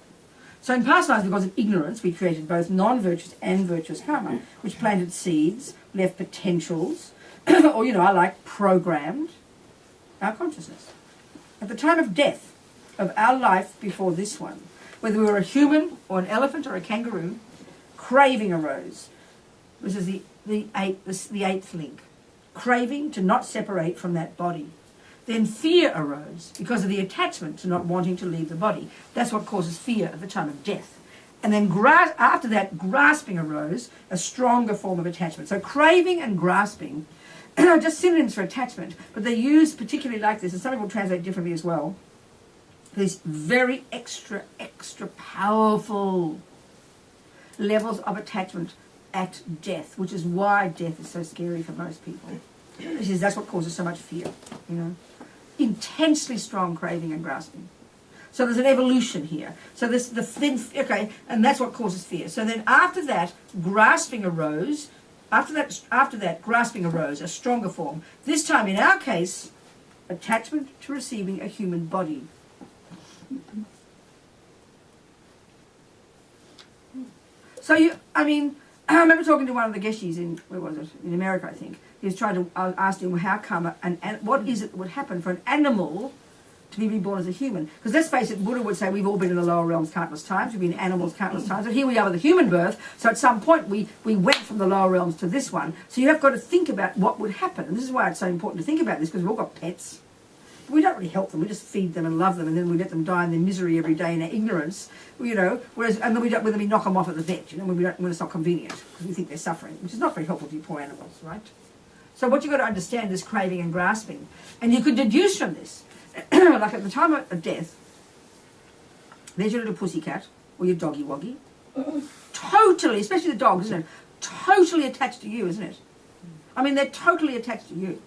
So in past lives, because of ignorance, we created both non-virtuous and virtuous karma, which planted seeds, left potentials, or, programmed our consciousness. At the time of death of our life before this one, whether we were a human or an elephant or a kangaroo, craving arose. This is the eighth link. Craving to not separate from that body. Then fear arose because of the attachment to not wanting to leave the body. That's what causes fear at the time of death. And then after that, grasping arose, a stronger form of attachment. So craving and grasping are just synonyms for attachment, but they're used particularly like this, and some people translate differently as well. These very extra powerful levels of attachment at death, which is why death is so scary for most people. That's what causes so much fear, Intensely strong craving and grasping. So there's an evolution here. So and that's what causes fear. So then after that, grasping arose. After that, grasping arose, a stronger form. This time, in our case, attachment to receiving a human body. So I remember talking to one of the Geshis in America, I think. He was trying to ask him how come and what is it that would happen for an animal to be reborn as a human? Because let's face it, Buddha would say we've all been in the lower realms countless times, we've been animals countless times, but here we are with a human birth. So at some point we went from the lower realms to this one. So you have got to think about what would happen, and this is why it's so important to think about this, because we've all got pets. We don't really help them. We just feed them and love them, and then we let them die in their misery every day in our ignorance, Whereas, and then we knock them off at the vet, when it's not convenient because we think they're suffering, which is not very helpful to you poor animals, right? So what you've got to understand is craving and grasping, and you could deduce from this, like at the time of death, there's your little pussycat or your doggy woggy, totally, especially the dogs, isn't it? Totally attached to you, isn't it? They're totally attached to you.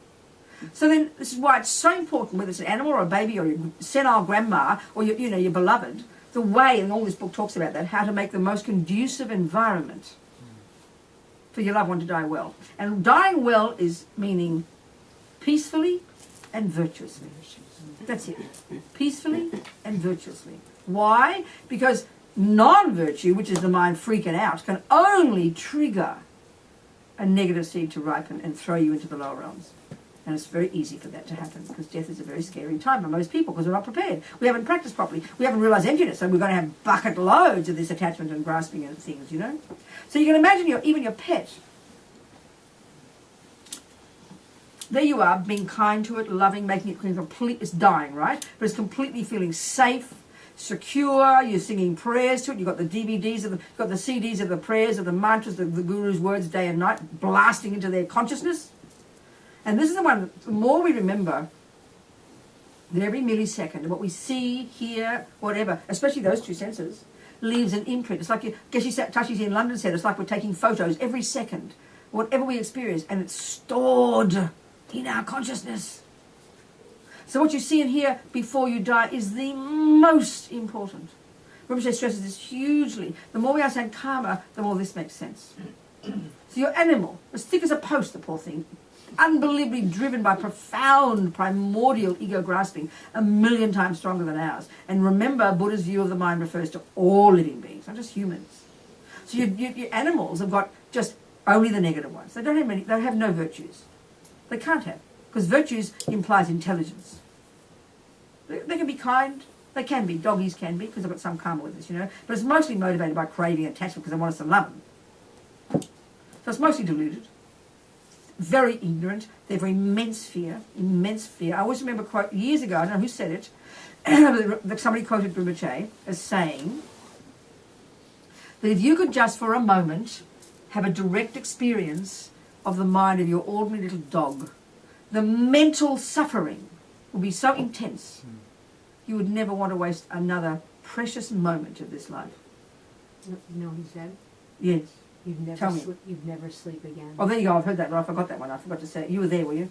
So then, this is why it's so important, whether it's an animal or a baby or your senile grandma or your beloved, the way, and all this book talks about that, how to make the most conducive environment for your loved one to die well. And dying well is meaning peacefully and virtuously. That's it. Peacefully and virtuously. Why? Because non-virtue, which is the mind freaking out, can only trigger a negative seed to ripen and throw you into the lower realms. And it's very easy for that to happen because death is a very scary time for most people because we're not prepared. We haven't practiced properly. We haven't realised emptiness, so we're going to have bucket loads of this attachment and grasping and things, So you can imagine even your pet. there you are, being kind to it, loving, making it complete. It's dying, right? But it's completely feeling safe, secure. You're singing prayers to it. You've got the DVDs, you've got the CDs of the prayers, of the mantras, the Guru's words day and night, blasting into their consciousness. And this is the one, the more we remember that every millisecond, what we see, hear, whatever, especially those two senses, leaves an imprint. It's like, Tashi's in London said, it's like we're taking photos every second, whatever we experience, and it's stored in our consciousness. So what you see and hear before you die is the most important. Rinpoche stresses this hugely. The more we understand karma, the more this makes sense. So your animal, as thick as a post, the poor thing, unbelievably driven by profound, primordial ego grasping, 1,000,000 times stronger than ours. And remember, Buddha's view of the mind refers to all living beings, not just humans. So your animals have got just only the negative ones. They don't have many. They have no virtues. They can't have, because virtues implies intelligence. They can be kind. They can be. Doggies can be, because they've got some karma with us, you know. But it's mostly motivated by craving and attachment, because they want us to love them. So it's mostly deluded. Very ignorant. They have immense fear. Immense fear. I always remember a quote years ago, I don't know who said it, somebody quoted Rinpoche as saying that if you could just for a moment have a direct experience of the mind of your ordinary little dog, the mental suffering will be so intense you would never want to waste another precious moment of this life. You know what he said? Yes. Tell me. You'd never sleep again. Oh, there you go. I've heard that, but I forgot that one. I forgot to say it. You were there, were you?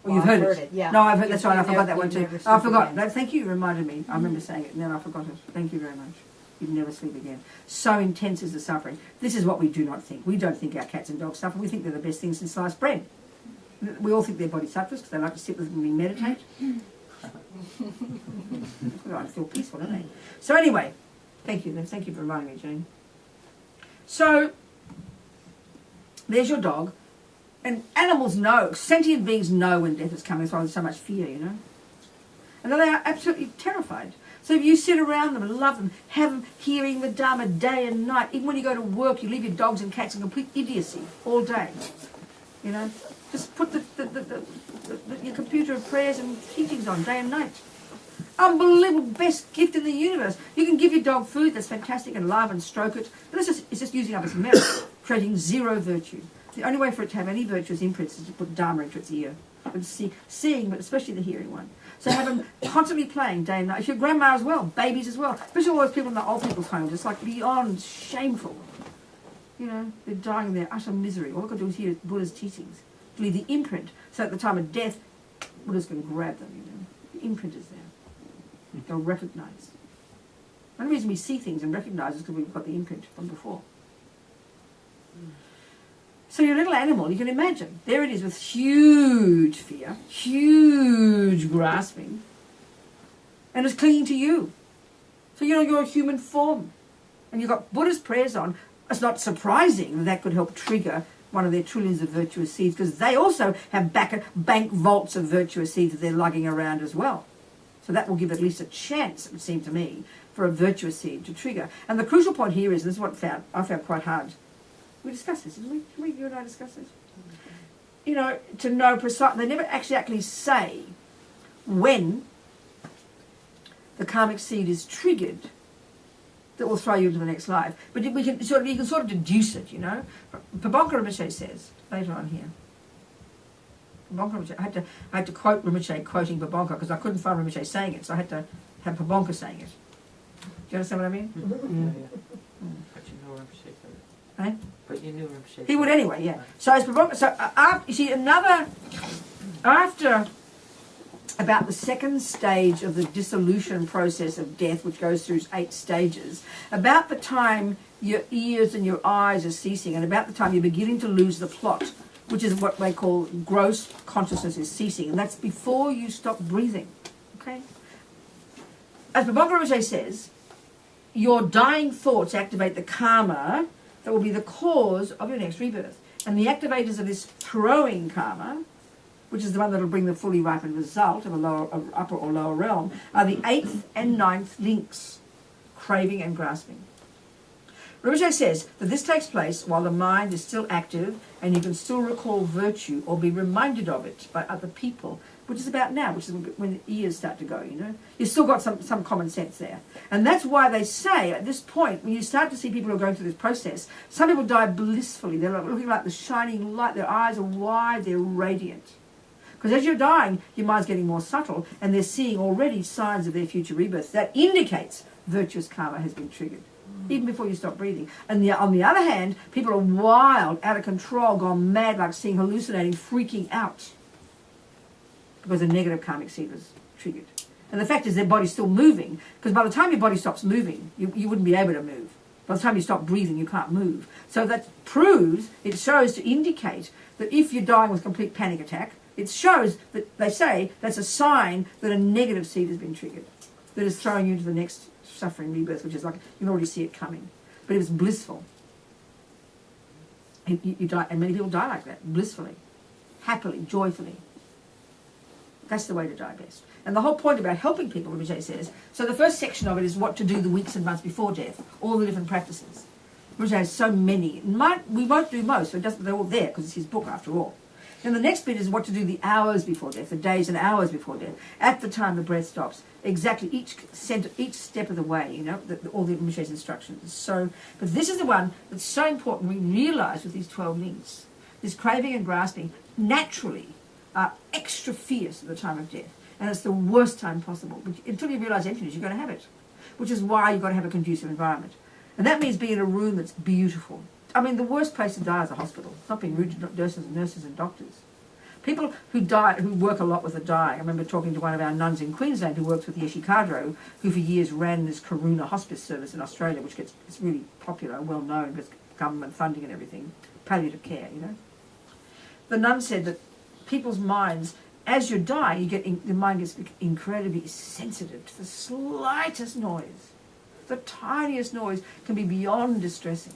Or Well, you've heard I've it. Yeah. No, I've heard. That's right. I You'd forgot that never- one too. you'd never I sleep forgot. again. No, thank you. You reminded me. I remember saying it, and then I forgot it. Thank you very much. You'd never sleep again. So intense is the suffering. This is what we do not think. We don't think our cats and dogs suffer. We think they're the best things since sliced bread. We all think they're bodhisattvas because they like to sit with us when we meditate. I feel peaceful, don't they? So anyway, thank you. Thank you for reminding me, Jane. So there's your dog. And animals know, sentient beings know when death is coming. That's why there's so much fear, you know. And then they are absolutely terrified. So if you sit around them and love them, have them hearing the Dharma day and night, even when you go to work, you leave your dogs and cats in complete idiocy all day. You know, just put your computer of prayers and teachings on day and night. Unbelievable, best gift in the universe. You can give your dog food that's fantastic and love and stroke it, but it's just using up its merit, creating zero virtue. The only way for it to have any virtue as imprints is to put Dharma into its ear. And seeing, but especially the hearing one. So have them constantly playing day and night. If your grandma as well, babies as well. Especially all those people in the old people's homes. It's like beyond shameful. You know, they're dying in their utter misery. All they've got to do is hear Buddha's teachings. To leave the imprint, so at the time of death, Buddha's going to grab them, you know. The imprint is there. They'll recognise. The only reason we see things and recognise is because we've got the imprint from before. So your little animal, you can imagine, there it is with huge fear, huge grasping, and it's clinging to you. So you know you're a human form, and you've got Buddha's prayers on. It's not surprising that could help trigger one of their trillions of virtuous seeds, because they also have bank vaults of virtuous seeds that they're lugging around as well. So that will give at least a chance, it would seem to me, for a virtuous seed to trigger. And the crucial point here is, this is what I found quite hard. We discussed this, didn't we? You and I discussed this? You know, to know precisely, they never actually say when the karmic seed is triggered that will throw you into the next life. But you can sort of deduce it, you know. Pabonka Rinpoche says, later on here, I had to quote Rinpoche quoting Pabonka because I couldn't find Rinpoche saying it, so I had to have Pabonka saying it. Do you understand what I mean? But you know Rinpoche said it. Eh? But you knew Rinpoche. He would anyway, yeah. So as Pabonka, you see, after about the second stage of the dissolution process of death, which goes through 8 stages, about the time your ears and your eyes are ceasing, and about the time you're beginning to lose the plot, which is what they call gross consciousness is ceasing, and that's before you stop breathing. Okay? As Pabonka Rinpoche says, your dying thoughts activate the karma that will be the cause of your next rebirth. And the activators of this throwing karma, which is the one that will bring the fully ripened result of of upper or lower realm, are the 8th and 9th links, craving and grasping. Rinpoche says that this takes place while the mind is still active and you can still recall virtue or be reminded of it by other people, which is about now, which is when the ears start to go, you know. You've still got some common sense there. And that's why they say at this point, when you start to see people who are going through this process, some people die blissfully. They're looking like the shining light. Their eyes are wide. They're radiant. Because as you're dying, your mind's getting more subtle and they're seeing already signs of their future rebirth. That indicates virtuous karma has been triggered, even before you stop breathing. And on the other hand, people are wild, out of control, gone mad, like seeing, hallucinating, freaking out because a negative karmic seed was triggered. And the fact is their body's still moving, because by the time your body stops moving, you wouldn't be able to move. By the time you stop breathing, you can't move. So that proves, it shows to indicate that if you're dying with complete panic attack, it shows that they say that's a sign that a negative seed has been triggered, that is throwing you into the next suffering rebirth, which is like you can already see it coming. But it was blissful. And you die, and many people die like that, blissfully, happily, joyfully. That's the way to die best. And the whole point about helping people, Rinpoche says, so the first section of it is what to do the weeks and months before death, all the different practices. Rinpoche has so many. We won't do most, so they're all there because it's his book after all. And the next bit is what to do the hours before death, the days and hours before death, at the time the breath stops. Exactly each step of the way, you know, all the Rinpoche's instructions. So, but this is the one that's so important. We realise with these 12 links, this craving and grasping naturally are extra fierce at the time of death. And it's the worst time possible. But until you realise emptiness, you're going to have it. Which is why you've got to have a conducive environment. And that means being in a room that's beautiful. I mean, the worst place to die is a hospital. It's not being rude to nurses and doctors. People who die, who work a lot with the dying. I remember talking to one of our nuns in Queensland who works with the Yeshikadro, who for years ran this Karuna hospice service in Australia, which it's really popular, well known, because government funding and everything, palliative care, you know. The nun said that people's minds, as you die, the mind gets incredibly sensitive to the slightest noise. The tiniest noise can be beyond distressing.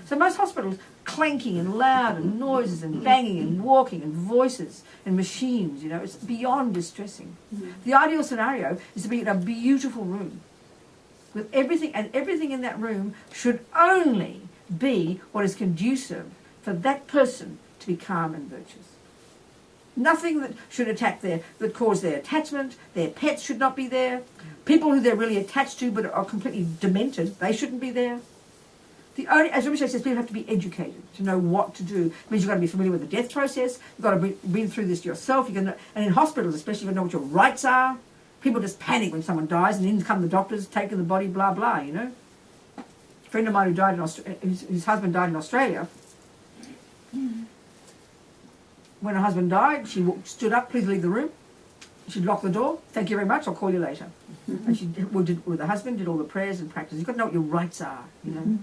So most hospitals, clanking and loud and noises and banging and walking and voices and machines, you know, it's beyond distressing. The ideal scenario is to be in a beautiful room with everything, and everything in that room should only be what is conducive for that person to be calm and virtuous. Nothing that should that cause their attachment. Their pets should not be there. People who they're really attached to but are completely demented, they shouldn't be there. As Rinpoche says, people have to be educated to know what to do. It means you've got to be familiar with the death process. You've got to been through this yourself. And in hospitals, especially, you've got to know what your rights are. People just panic when someone dies, and in come the doctors, taking the body, blah, blah, you know. A friend of mine who died his husband died in Australia. When her husband died, she stood up, please leave the room. She'd lock the door. Thank you very much, I'll call you later. And she did with the husband, did all the prayers and practice. You've got to know what your rights are, you know.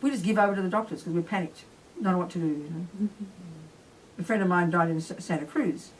We just give over to the doctors because we're panicked, don't know what to do, you know. A friend of mine died in Santa Cruz,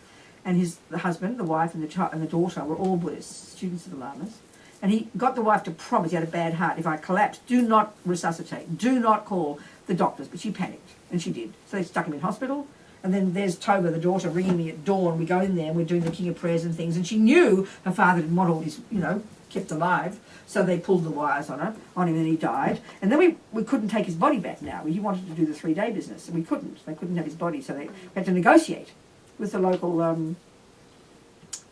and the husband, the wife, and the daughter were all Buddhists, students of the Lamas. And he got the wife to promise, he had a bad heart, if I collapse, do not resuscitate, do not call the doctors. But she panicked, and she did. So they stuck him in hospital. And then there's Toba, the daughter, ringing me at dawn. We go in there and we're doing the King of Prayers and things. And she knew her father didn't want all his, you know, kept alive. So they pulled the wires on him and he died. And then we couldn't take his body back now. He wanted to do the 3-day business and we couldn't. They couldn't have his body. So they had to negotiate with the local,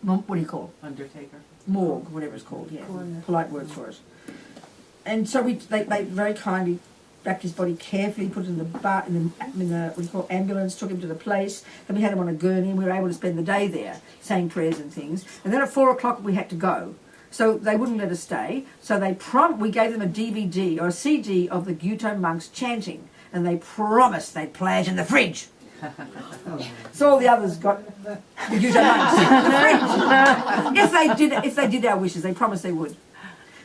what do you call it? Undertaker. Morgue, whatever it's called, yeah. Polite words for it. And so they very kindly wrapped his body carefully, put it in the ambulance, took him to the place. Then we had him on a gurney and we were able to spend the day there saying prayers and things. And then at 4 o'clock we had to go. So they wouldn't let us stay. So we gave them a DVD or a CD of the Gyuto monks chanting, and they promised they'd play it in the fridge. So all the others got the Gyuto monks in the fridge. If they did our wishes, they promised they would.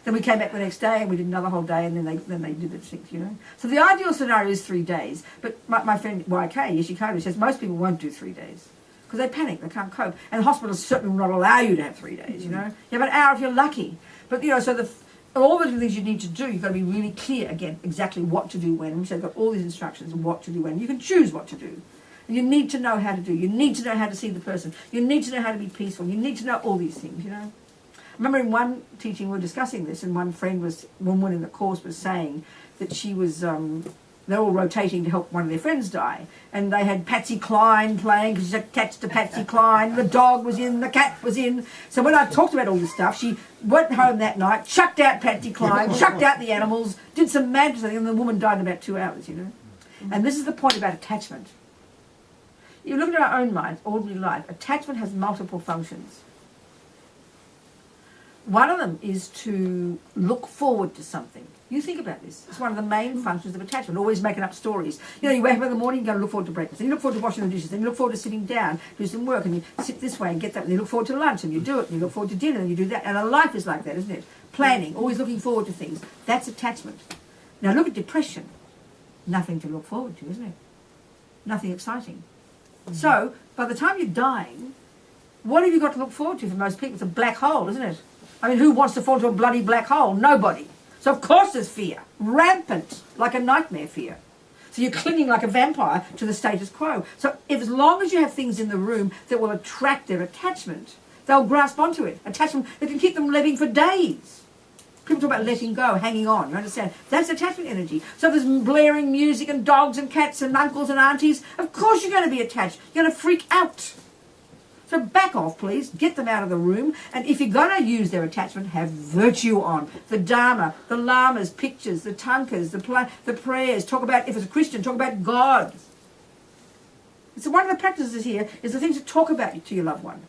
Then we came back the next day and we did another whole day, and then they did the things, you know. So the ideal scenario is 3 days. But my friend YK, Yeshikado, says most people won't do 3 days because they panic, they can't cope. And the hospitals certainly will not allow you to have 3 days, you know. You have an hour if you're lucky. But, you know, so all the things you need to do, you've got to be really clear, again, exactly what to do when. So they've got all these instructions of what to do when. You can choose what to do. And you need to know how to do. You need to know how to see the person. You need to know how to be peaceful. You need to know all these things, you know. remember in one teaching we were discussing this, and one woman in the course was saying that she was, they're all rotating to help one of their friends die, and they had Patsy Cline playing because she's attached to Patsy Cline. The dog was in, the cat was in. So when I talked about all this stuff, she went home that night, chucked out Patsy Cline, chucked out the animals, did some magic, and the woman died in about 2 hours, you know. And this is the point about attachment. You look at our own minds, ordinary life, attachment has multiple functions. One of them is to look forward to something. You think about this. It's one of the main functions of attachment, always making up stories. You know, you wake up in the morning, you go and look forward to breakfast, then you look forward to washing the dishes, then you look forward to sitting down, do some work, and you sit this way and get that, and you look forward to lunch, and you do it, and you look forward to dinner, and you do that. And a life is like that, isn't it? Planning, always looking forward to things. That's attachment. Now look at depression. Nothing to look forward to, isn't it? Nothing exciting. So, by the time you're dying, what have you got to look forward to for most people? It's a black hole, isn't it? I mean, who wants to fall into a bloody black hole? Nobody. So of course there's fear. Rampant, like a nightmare fear. So you're clinging like a vampire to the status quo. So if, as long as you have things in the room that will attract their attachment, they'll grasp onto it. Attachment that can keep them living for days. People talk about letting go, hanging on, you understand? That's attachment energy. So there's blaring music and dogs and cats and uncles and aunties. Of course you're going to be attached. You're going to freak out. So back off, please. Get them out of the room. And if you're going to use their attachment, have virtue on. The Dharma, the Lamas, pictures, the Tankas, the prayers. Talk about, if it's a Christian, talk about God. So one of the practices here is the things to talk about to your loved one.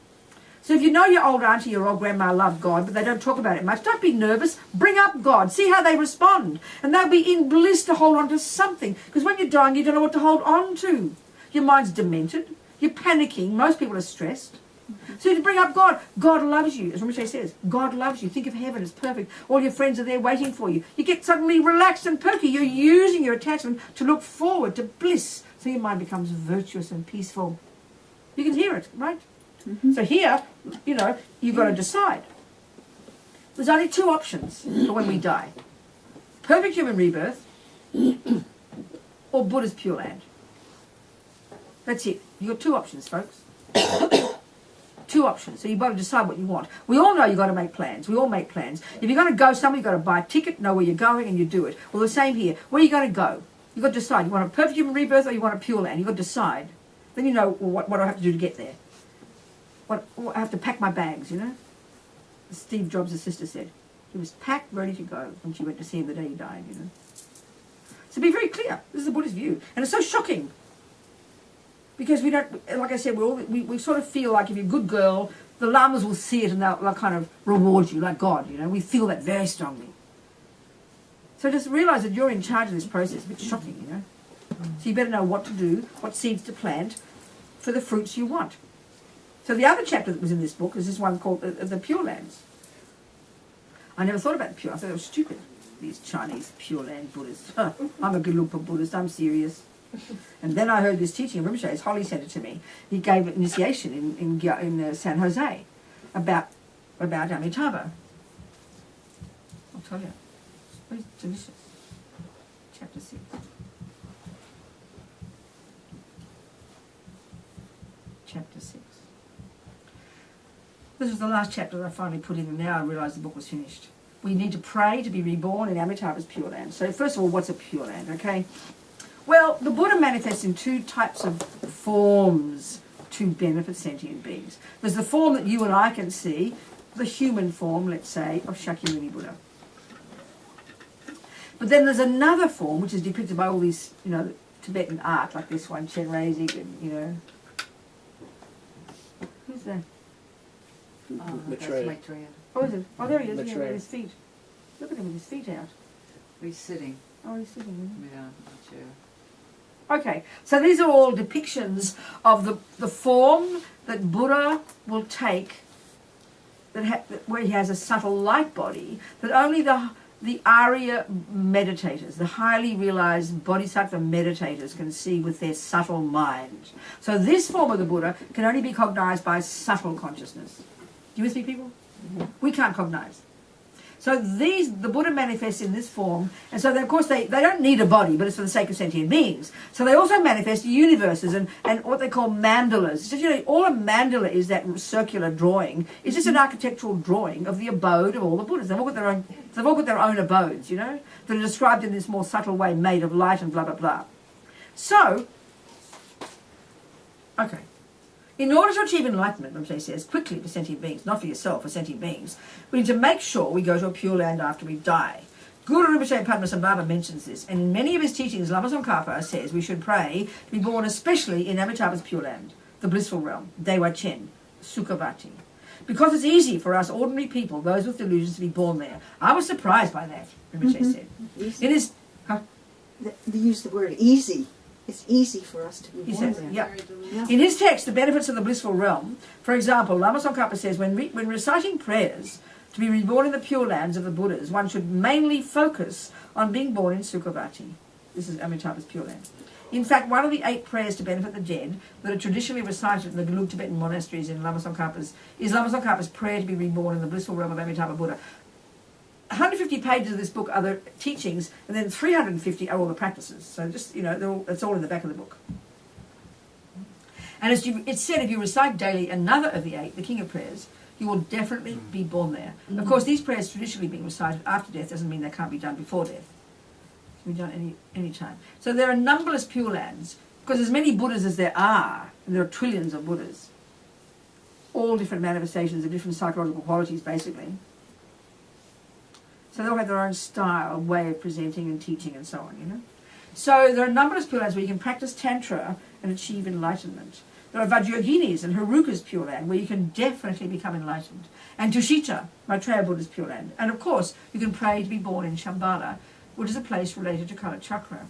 So if you know your old auntie or old grandma love God, but they don't talk about it much, don't be nervous. Bring up God. See how they respond. And they'll be in bliss to hold on to something. Because when you're dying, you don't know what to hold on to. Your mind's demented. You're panicking. Most people are stressed. So you bring up God. God loves you. As Rinpoche says, God loves you. Think of heaven. It's perfect. All your friends are there waiting for you. You get suddenly relaxed and perky. You're using your attachment to look forward to bliss. So your mind becomes virtuous and peaceful. You can hear it, right? So here, you know, you've got to decide. There's only two options for when we die. Perfect human rebirth or Buddha's Pure Land. That's it. You've got two options, folks. Two options. So you've got to decide what you want. We all know you've got to make plans. We all make plans. If you're going to go somewhere, you've got to buy a ticket, know where you're going, and you do it. Well, the same here. Where are you going to go? You've got to decide. You want a perfect human rebirth or you want a Pure Land? You've got to decide. Then you know, well, what do I have to do to get there? I have to pack my bags, you know? As Steve Jobs' sister said. He was packed, ready to go when she went to see him the day he died, you know? So be very clear. This is the Buddhist view. And it's so shocking. Because we don't, like I said, we sort of feel like if you're a good girl, the lamas will see it and they'll kind of reward you like God, you know. We feel that very strongly. So just realise that you're in charge of this process. It's a bit shocking, you know. So you better know what to do, what seeds to plant for the fruits you want. So the other chapter that was in this book is this one called the Pure Lands. I never thought about the Pure. I thought it was stupid. These Chinese Pure Land Buddhists. I'm a Gelugpa Buddhist. I'm serious. And then I heard this teaching of Rinpoche's. Holly sent it to me. He gave an initiation in San Jose about Amitabha. I'll tell you. It's delicious. Chapter 6. Chapter 6. This was the last chapter that I finally put in, and now I realise the book was finished. We need to pray to be reborn in Amitabha's Pure Land. So first of all, what's a Pure Land, okay? Well, the Buddha manifests in two types of forms to benefit sentient beings. There's the form that you and I can see, the human form, let's say, of Shakyamuni Buddha. But then there's another form, which is depicted by all these, you know, Tibetan art, like this one, Chenrezig, and, you know. Who's that? Maitreya. Oh, is it? Oh, there he is, yeah, Maitreya. with his feet. Look at him with his feet out. He's sitting. Oh, he's sitting, isn't he? Yeah, on a chair. Okay, so these are all depictions of the form that Buddha will take, where he has a subtle light body, that only the Arya meditators, the highly realized bodhisattva meditators can see with their subtle mind. So this form of the Buddha can only be cognized by subtle consciousness. Do you with me, people? Mm-hmm. We can't cognize. So the Buddha manifests in this form, and so of course they don't need a body, but it's for the sake of sentient beings. So they also manifest universes and what they call mandalas. So, all a mandala is, that circular drawing, is just an architectural drawing of the abode of all the Buddhas. They've all got their own abodes, that are described in this more subtle way, made of light and blah, blah, blah. So, okay. In order to achieve enlightenment, Rinpoche says, quickly for sentient beings, not for yourself, for sentient beings, we need to make sure we go to a pure land after we die. Guru Rinpoche Padmasambhava mentions this, and in many of his teachings, Lama Tsongkhapa says we should pray to be born especially in Amitabha's pure land, the blissful realm, Dewa Chen, Sukhavati. Because it's easy for us ordinary people, those with delusions, to be born there. I was surprised by that, Rinpoche said. Easy. It is... They use the word easy. It's easy for us to be He born says, there. yeah. Yeah. In his text, The Benefits of the Blissful Realm, for example, Lama Tsongkhapa says, when reciting prayers to be reborn in the pure lands of the Buddhas, one should mainly focus on being born in Sukhavati. This is Amitabha's pure land. In fact, one of the 8 prayers to benefit the dead that are traditionally recited in the Gelug Tibetan monasteries in Lama Tsongkhapa's prayer to be reborn in the blissful realm of Amitabha Buddha. 150 pages of this book are the teachings, and then 350 are all the practices. So just, it's all in the back of the book. And it's said, if you recite daily another of the 8, the King of Prayers, you will definitely be born there. Of course, these prayers traditionally being recited after death doesn't mean they can't be done before death. It can be done any time. So there are numberless pure lands, because as many Buddhas as there are, and there are trillions of Buddhas, all different manifestations of different psychological qualities, basically. So they'll have their own style, way of presenting and teaching and so on, So there are numberless pure lands where you can practice Tantra and achieve enlightenment. There are Vajrayaginis and Haruka's pure land where you can definitely become enlightened. And Tushita, Maitreya Buddha's pure land. And of course, you can pray to be born in Shambhala, which is a place related to Kala Chakra.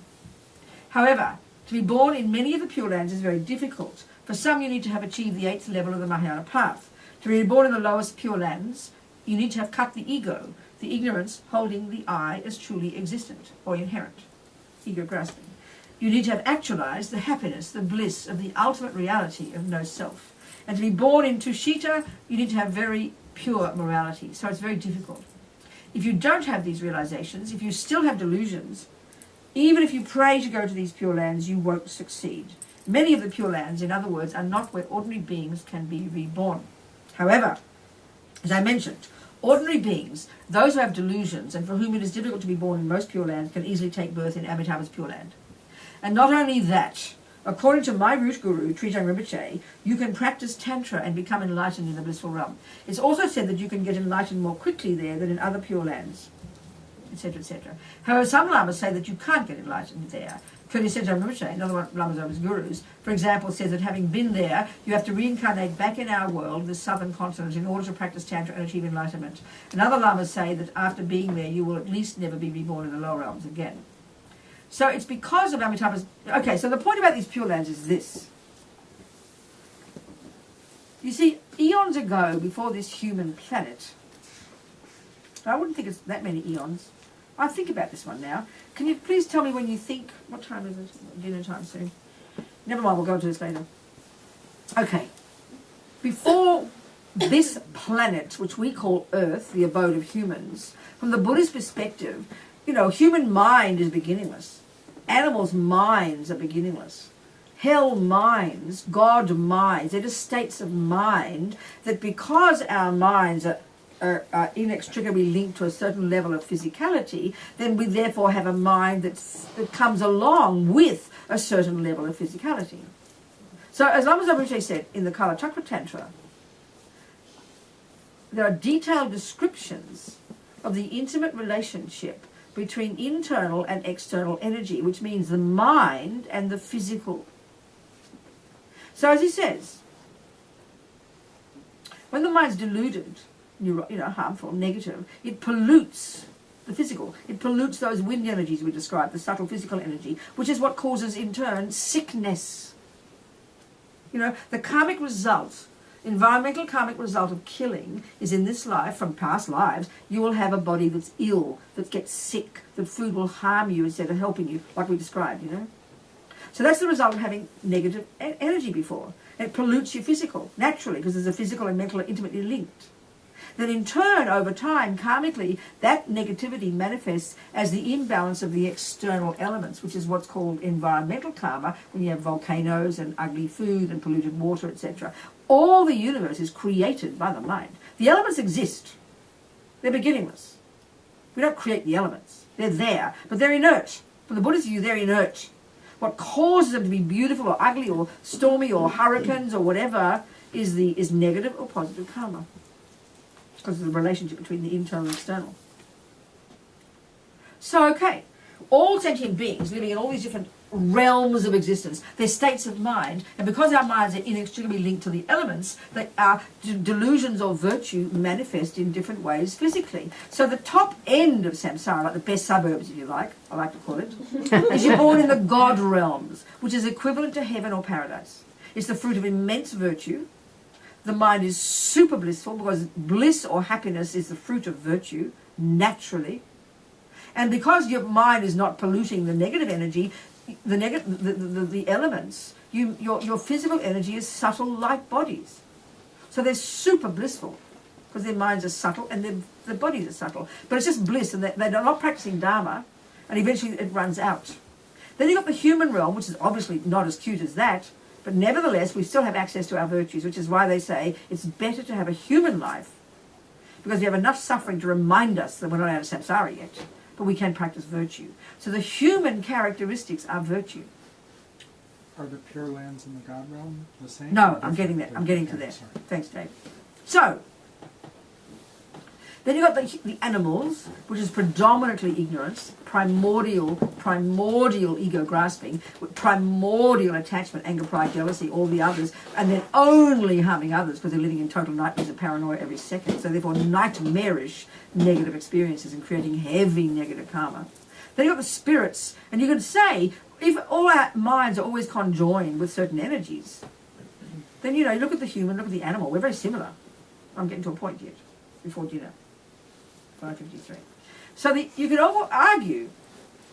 However, to be born in many of the pure lands is very difficult. For some, you need to have achieved the 8th level of the Mahayana path. To be born in the lowest pure lands, you need to have cut the ego, the ignorance holding the I as truly existent or inherent, ego grasping. You need to have actualized the happiness, the bliss of the ultimate reality of no self. And to be born in Tushita, you need to have very pure morality. So it's very difficult. If you don't have these realizations, if you still have delusions, even if you pray to go to these pure lands, you won't succeed. Many of the pure lands, in other words, are not where ordinary beings can be reborn. However, as I mentioned, ordinary beings, those who have delusions and for whom it is difficult to be born in most pure lands, can easily take birth in Amitabha's pure land. And not only that, according to my root guru, Trijang Rinpoche, you can practice Tantra and become enlightened in the blissful realm. It's also said that you can get enlightened more quickly there than in other pure lands, etc., etc. However, some lamas say that you can't get enlightened there. Trijang Rinpoche, another one of Lama's gurus, for example, says that having been there, you have to reincarnate back in our world, the southern continent, in order to practice Tantra and achieve enlightenment. And other lamas say that after being there, you will at least never be reborn in the lower realms again. So it's because of Amitabha's... Okay, so the point about these pure lands is this. You see, eons ago, before this human planet, I wouldn't think it's that many eons. I think about this one now. Can you please tell me when you think... What time is it? Dinner time soon. Never mind, we'll go into this later. Okay. Before this planet, which we call Earth, the abode of humans, from the Buddhist perspective, human mind is beginningless. Animals' minds are beginningless. Hell minds, God minds, they're just states of mind that because our minds are inextricably linked to a certain level of physicality, then we therefore have a mind that comes along with a certain level of physicality. So as Lama Rinpoche said in the Kala Chakra Tantra, there are detailed descriptions of the intimate relationship between internal and external energy, which means the mind and the physical. So as he says, when the mind's deluded, harmful, negative, it pollutes the physical. It pollutes those wind energies we described, the subtle physical energy, which is what causes, in turn, sickness. The karmic result, environmental karmic result of killing is in this life, from past lives, you will have a body that's ill, that gets sick, that food will harm you instead of helping you, like we described, So that's the result of having negative energy before. It pollutes your physical, naturally, because there's a physical and mental are intimately linked. Then in turn, over time, karmically, that negativity manifests as the imbalance of the external elements, which is what's called environmental karma, when you have volcanoes and ugly food and polluted water, etc. All the universe is created by the mind. The elements exist. They're beginningless. We don't create the elements. They're there, but they're inert. From the Buddhist view, they're inert. What causes them to be beautiful or ugly or stormy or hurricanes or whatever is negative or positive karma, because of the relationship between the internal and external. So, okay, all sentient beings living in all these different realms of existence, they're states of mind, and because our minds are inextricably linked to the elements, our delusions or virtue manifest in different ways physically. So the top end of samsara, like the best suburbs if you like, I like to call it, is you're born in the God realms, which is equivalent to heaven or paradise. It's the fruit of immense virtue. The mind is super blissful because bliss or happiness is the fruit of virtue, naturally. And because your mind is not polluting the negative energy, the elements, your physical energy is subtle light bodies. So they're super blissful because their minds are subtle and their bodies are subtle. But it's just bliss, and they're not practicing Dharma, and eventually it runs out. Then you've got the human realm, which is obviously not as cute as that, but nevertheless we still have access to our virtues, which is why they say it's better to have a human life, because we have enough suffering to remind us that we're not out of samsara yet, but we can practice virtue. So the human characteristics are virtue. Are the Pure Lands in the God realm the same? No, I'm getting there. I'm getting to there. Sorry. Thanks, Dave. So, then you've got the animals, which is predominantly ignorance, primordial ego grasping, primordial attachment, anger, pride, jealousy, all the others, and then only harming others because they're living in total nightmares of paranoia every second. So therefore nightmarish negative experiences and creating heavy negative karma. Then you've got the spirits, and you can say, if all our minds are always conjoined with certain energies, then, you look at the human, look at the animal, we're very similar. I'm getting to a point yet, before dinner. 5:53. So you could argue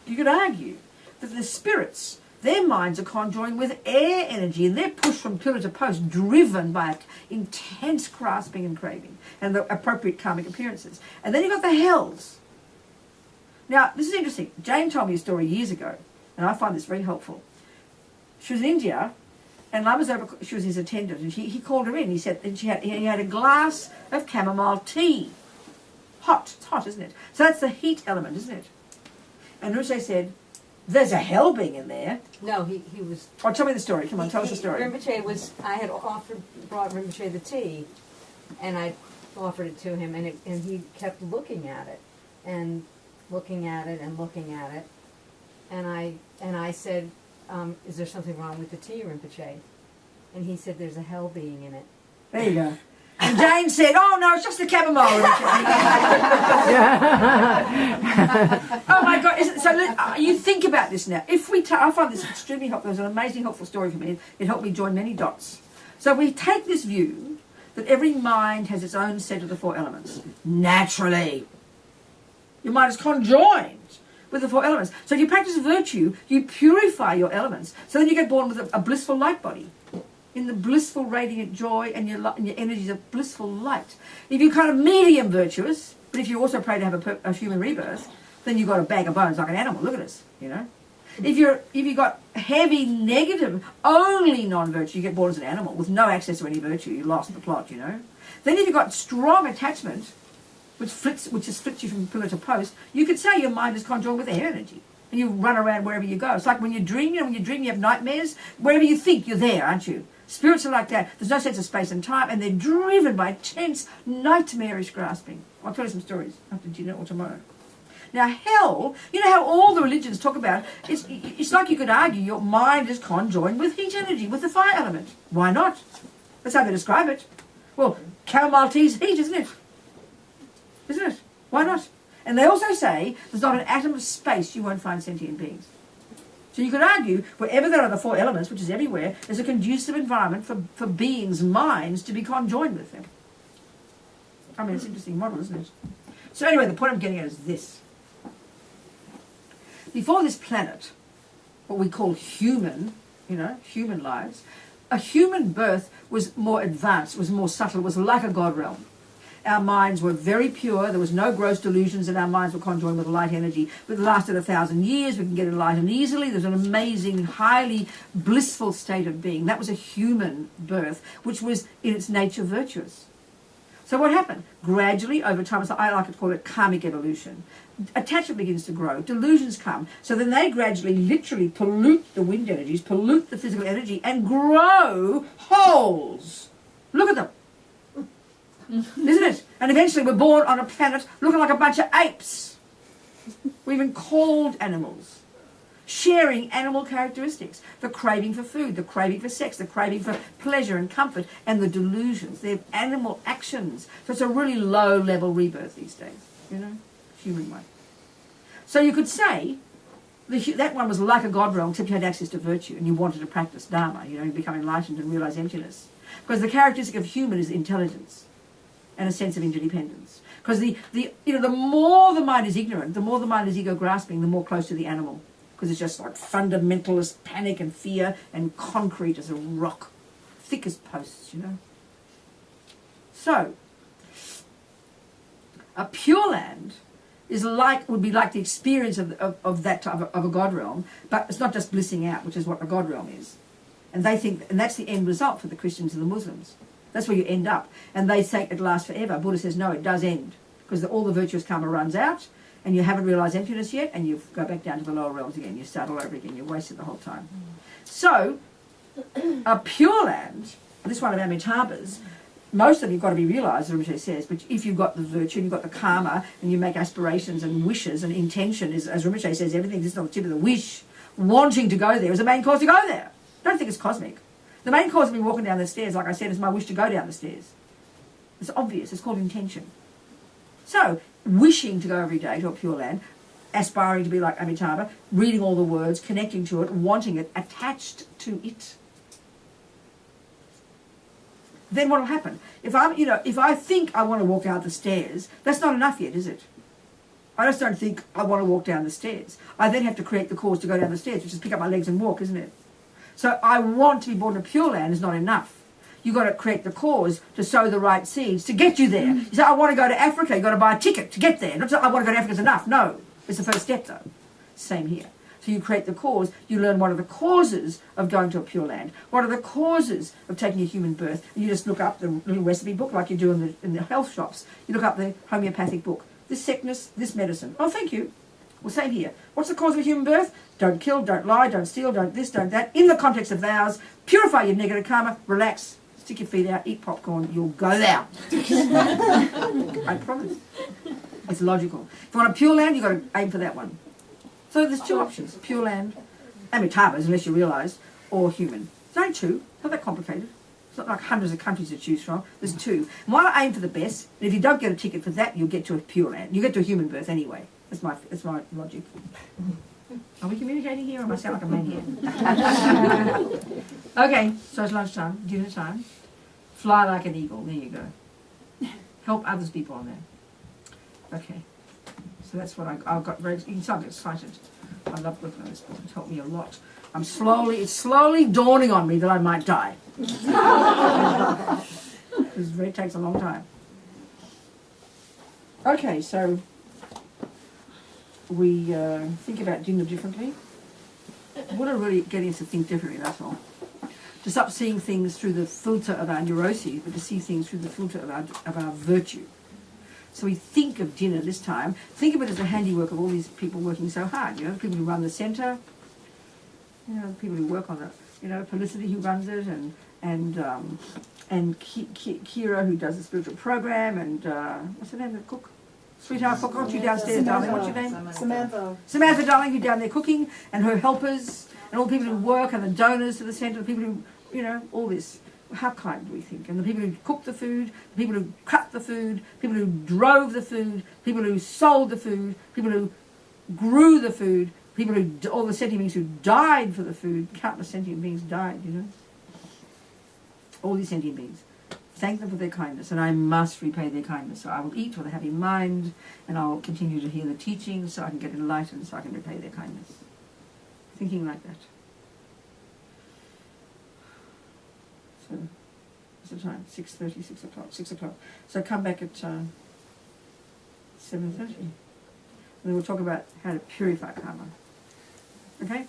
that the spirits, their minds are conjoined with air energy, and they're pushed from pillar to post, driven by intense grasping and craving, and the appropriate karmic appearances. And then you've got the hells. Now, this is interesting. Jane told me a story years ago, and I find this very helpful. She was in India, and Lama's over. She was his attendant, and he called her in. He said, and he had a glass of chamomile tea. Hot. It's hot, isn't it? So that's the heat element, isn't it? And Rinpoche said, there's a hell being in there. No, he was... Oh, tell me the story. Come on, tell us the story. I had brought Rinpoche the tea, and I offered it to him, and he kept looking at it, and looking at it, and looking at it. And I said, is there something wrong with the tea, Rinpoche? And he said, there's a hell being in it. There you go. And Jane said, oh no, it's just the chamomile. Oh my God. So you think about this now. I find this extremely helpful. It was an amazing, helpful story for me. It helped me join many dots. So we take this view that every mind has its own set of the four elements. Naturally. Your mind is conjoined with the four elements. So if you practice virtue, you purify your elements. So then you get born with a blissful light body, in the blissful radiant joy, and your energies of blissful light. If you're kind of medium virtuous, but if you also pray to have a human rebirth, then you've got a bag of bones like an animal. Look at us, If you've got heavy negative, only non-virtue, you get born as an animal with no access to any virtue. You lost the plot, Then if you've got strong attachment, which just flips you from pillar to post, you could say your mind is conjoined with air energy. And you run around wherever you go. It's like when you dream, when you dream you have nightmares, wherever you think you're there, aren't you? Spirits are like that. There's no sense of space and time, and they're driven by tense, nightmarish grasping. I'll tell you some stories after dinner or tomorrow. Now, hell, how all the religions talk about, it's like you could argue your mind is conjoined with heat energy, with the fire element. Why not? That's how they describe it. Well, chamomile tea's heat, isn't it? Isn't it? Why not? And they also say there's not an atom of space you won't find sentient beings. So you could argue wherever there are the four elements, which is everywhere, there's a conducive environment for beings' minds to be conjoined with them. I mean, it's an interesting model, isn't it? So anyway, the point I'm getting at is this. Before this planet, what we call human, human lives, a human birth was more advanced, was more subtle, was like a God realm. Our minds were very pure. There was no gross delusions, and our minds were conjoined with light energy. It lasted 1,000 years. We can get enlightened easily. There's an amazing, highly blissful state of being. That was a human birth, which was in its nature virtuous. So what happened? Gradually, over time, so I like to call it karmic evolution. Attachment begins to grow. Delusions come. So then they gradually, literally pollute the wind energies, pollute the physical energy, and grow holes. Look at them. Isn't it? And eventually we're born on a planet looking like a bunch of apes. We're even called animals. Sharing animal characteristics, the craving for food, the craving for sex, the craving for pleasure and comfort, and the delusions. They're animal actions. So it's a really low-level rebirth these days, you know, human way. So you could say that one was like a God realm, except you had access to virtue and you wanted to practice Dharma, you know, you become enlightened and realize emptiness. Because the characteristic of human is intelligence and a sense of interdependence. Because the more the mind is ignorant, the more the mind is ego-grasping, the more close to the animal. Because it's just like fundamentalist panic and fear and concrete as a rock, thick as posts, you know. So, a Pure Land would be like the experience of that type of a God realm, but it's not just blissing out, which is what a God realm is. And they think, and that's the end result for the Christians and the Muslims. That's where you end up. And they say it lasts forever. Buddha says, no, it does end. Because all the virtuous karma runs out, and you haven't realised emptiness yet, and you go back down to the lower realms again. You start all over again. You wasted the whole time. So, a Pure Land, this one of Amitabha's, most of them you've got to be realised, as Rinpoche says, but if you've got the virtue and you've got the karma, and you make aspirations and wishes and intention, as Rinpoche says, everything is on the tip of the wish, wanting to go there is the main cause to go there. Don't think it's cosmic. The main cause of me walking down the stairs, like I said, is my wish to go down the stairs. It's obvious. It's called intention. So, wishing to go every day to a Pure Land, aspiring to be like Amitabha, reading all the words, connecting to it, wanting it, attached to it. Then what will happen? If I think I want to walk out the stairs, that's not enough yet, is it? I just don't think I want to walk down the stairs. I then have to create the cause to go down the stairs, which is pick up my legs and walk, isn't it? So I want to be born in a Pure Land is not enough. You've got to create the cause to sow the right seeds to get you there. You say, I want to go to Africa. You've got to buy a ticket to get there. Not just, I want to go to Africa is enough. No, it's the first step, though. Same here. So you create the cause. You learn what are the causes of going to a Pure Land. What are the causes of taking a human birth? And you just look up the little recipe book like you do in the health shops. You look up the homeopathic book. This sickness, this medicine. Oh, thank you. Well, same here. What's the cause of a human birth? Don't kill, don't lie, don't steal, don't this, don't that. In the context of vows, purify your negative karma, relax, stick your feet out, eat popcorn, you'll go there. I promise. It's logical. If you want a Pure Land, you've got to aim for that one. So there's two options, Pure Land, Amitabha's, unless you realise, or human. There's only two, not that complicated. It's not like hundreds of countries to choose from. There's two. And why I aim for the best, and if you don't get a ticket for that, you'll get to a Pure Land. You get to a human birth anyway. That's my logic. Are we communicating here, or am I sound like a man here? Okay, so it's lunchtime, dinner time. Fly like an eagle. There you go. Help others be born there. Okay. So that's what I've got very, you can tell I'm excited. I love working on this book. It's helped me a lot. It's slowly dawning on me that I might die. It takes a long time. Okay, so we think about dinner differently. I want to really get into think differently, that's all. To stop seeing things through the filter of our neuroses, but to see things through the filter of our virtue. So we think of dinner this time, think of it as the handiwork of all these people working so hard, you know, the people who run the centre, you know, the people who work on the, you know, Felicity who runs it, and Kira who does the spiritual program, and what's her name, the cook? Sweetheart, cook, aren't you downstairs, darling? What's your name? Samantha, darling, who's down there cooking, and her helpers, and all the people who work, and the donors to the centre, the people who, you know, all this. How kind do we think? And the people who cooked the food, the people who cut the food, people who drove the food, people who sold the food, people who grew the food, people who, all the sentient beings who died for the food, countless sentient beings died, you know. All these sentient beings. Thank them for their kindness, and I must repay their kindness. So I will eat with a happy mind, and I'll continue to hear the teachings so I can get enlightened, so I can repay their kindness. Thinking like that. So, the time? 6:30, 6 o'clock, 6 o'clock. So come back at 7:30. And then we'll talk about how to purify karma. Okay?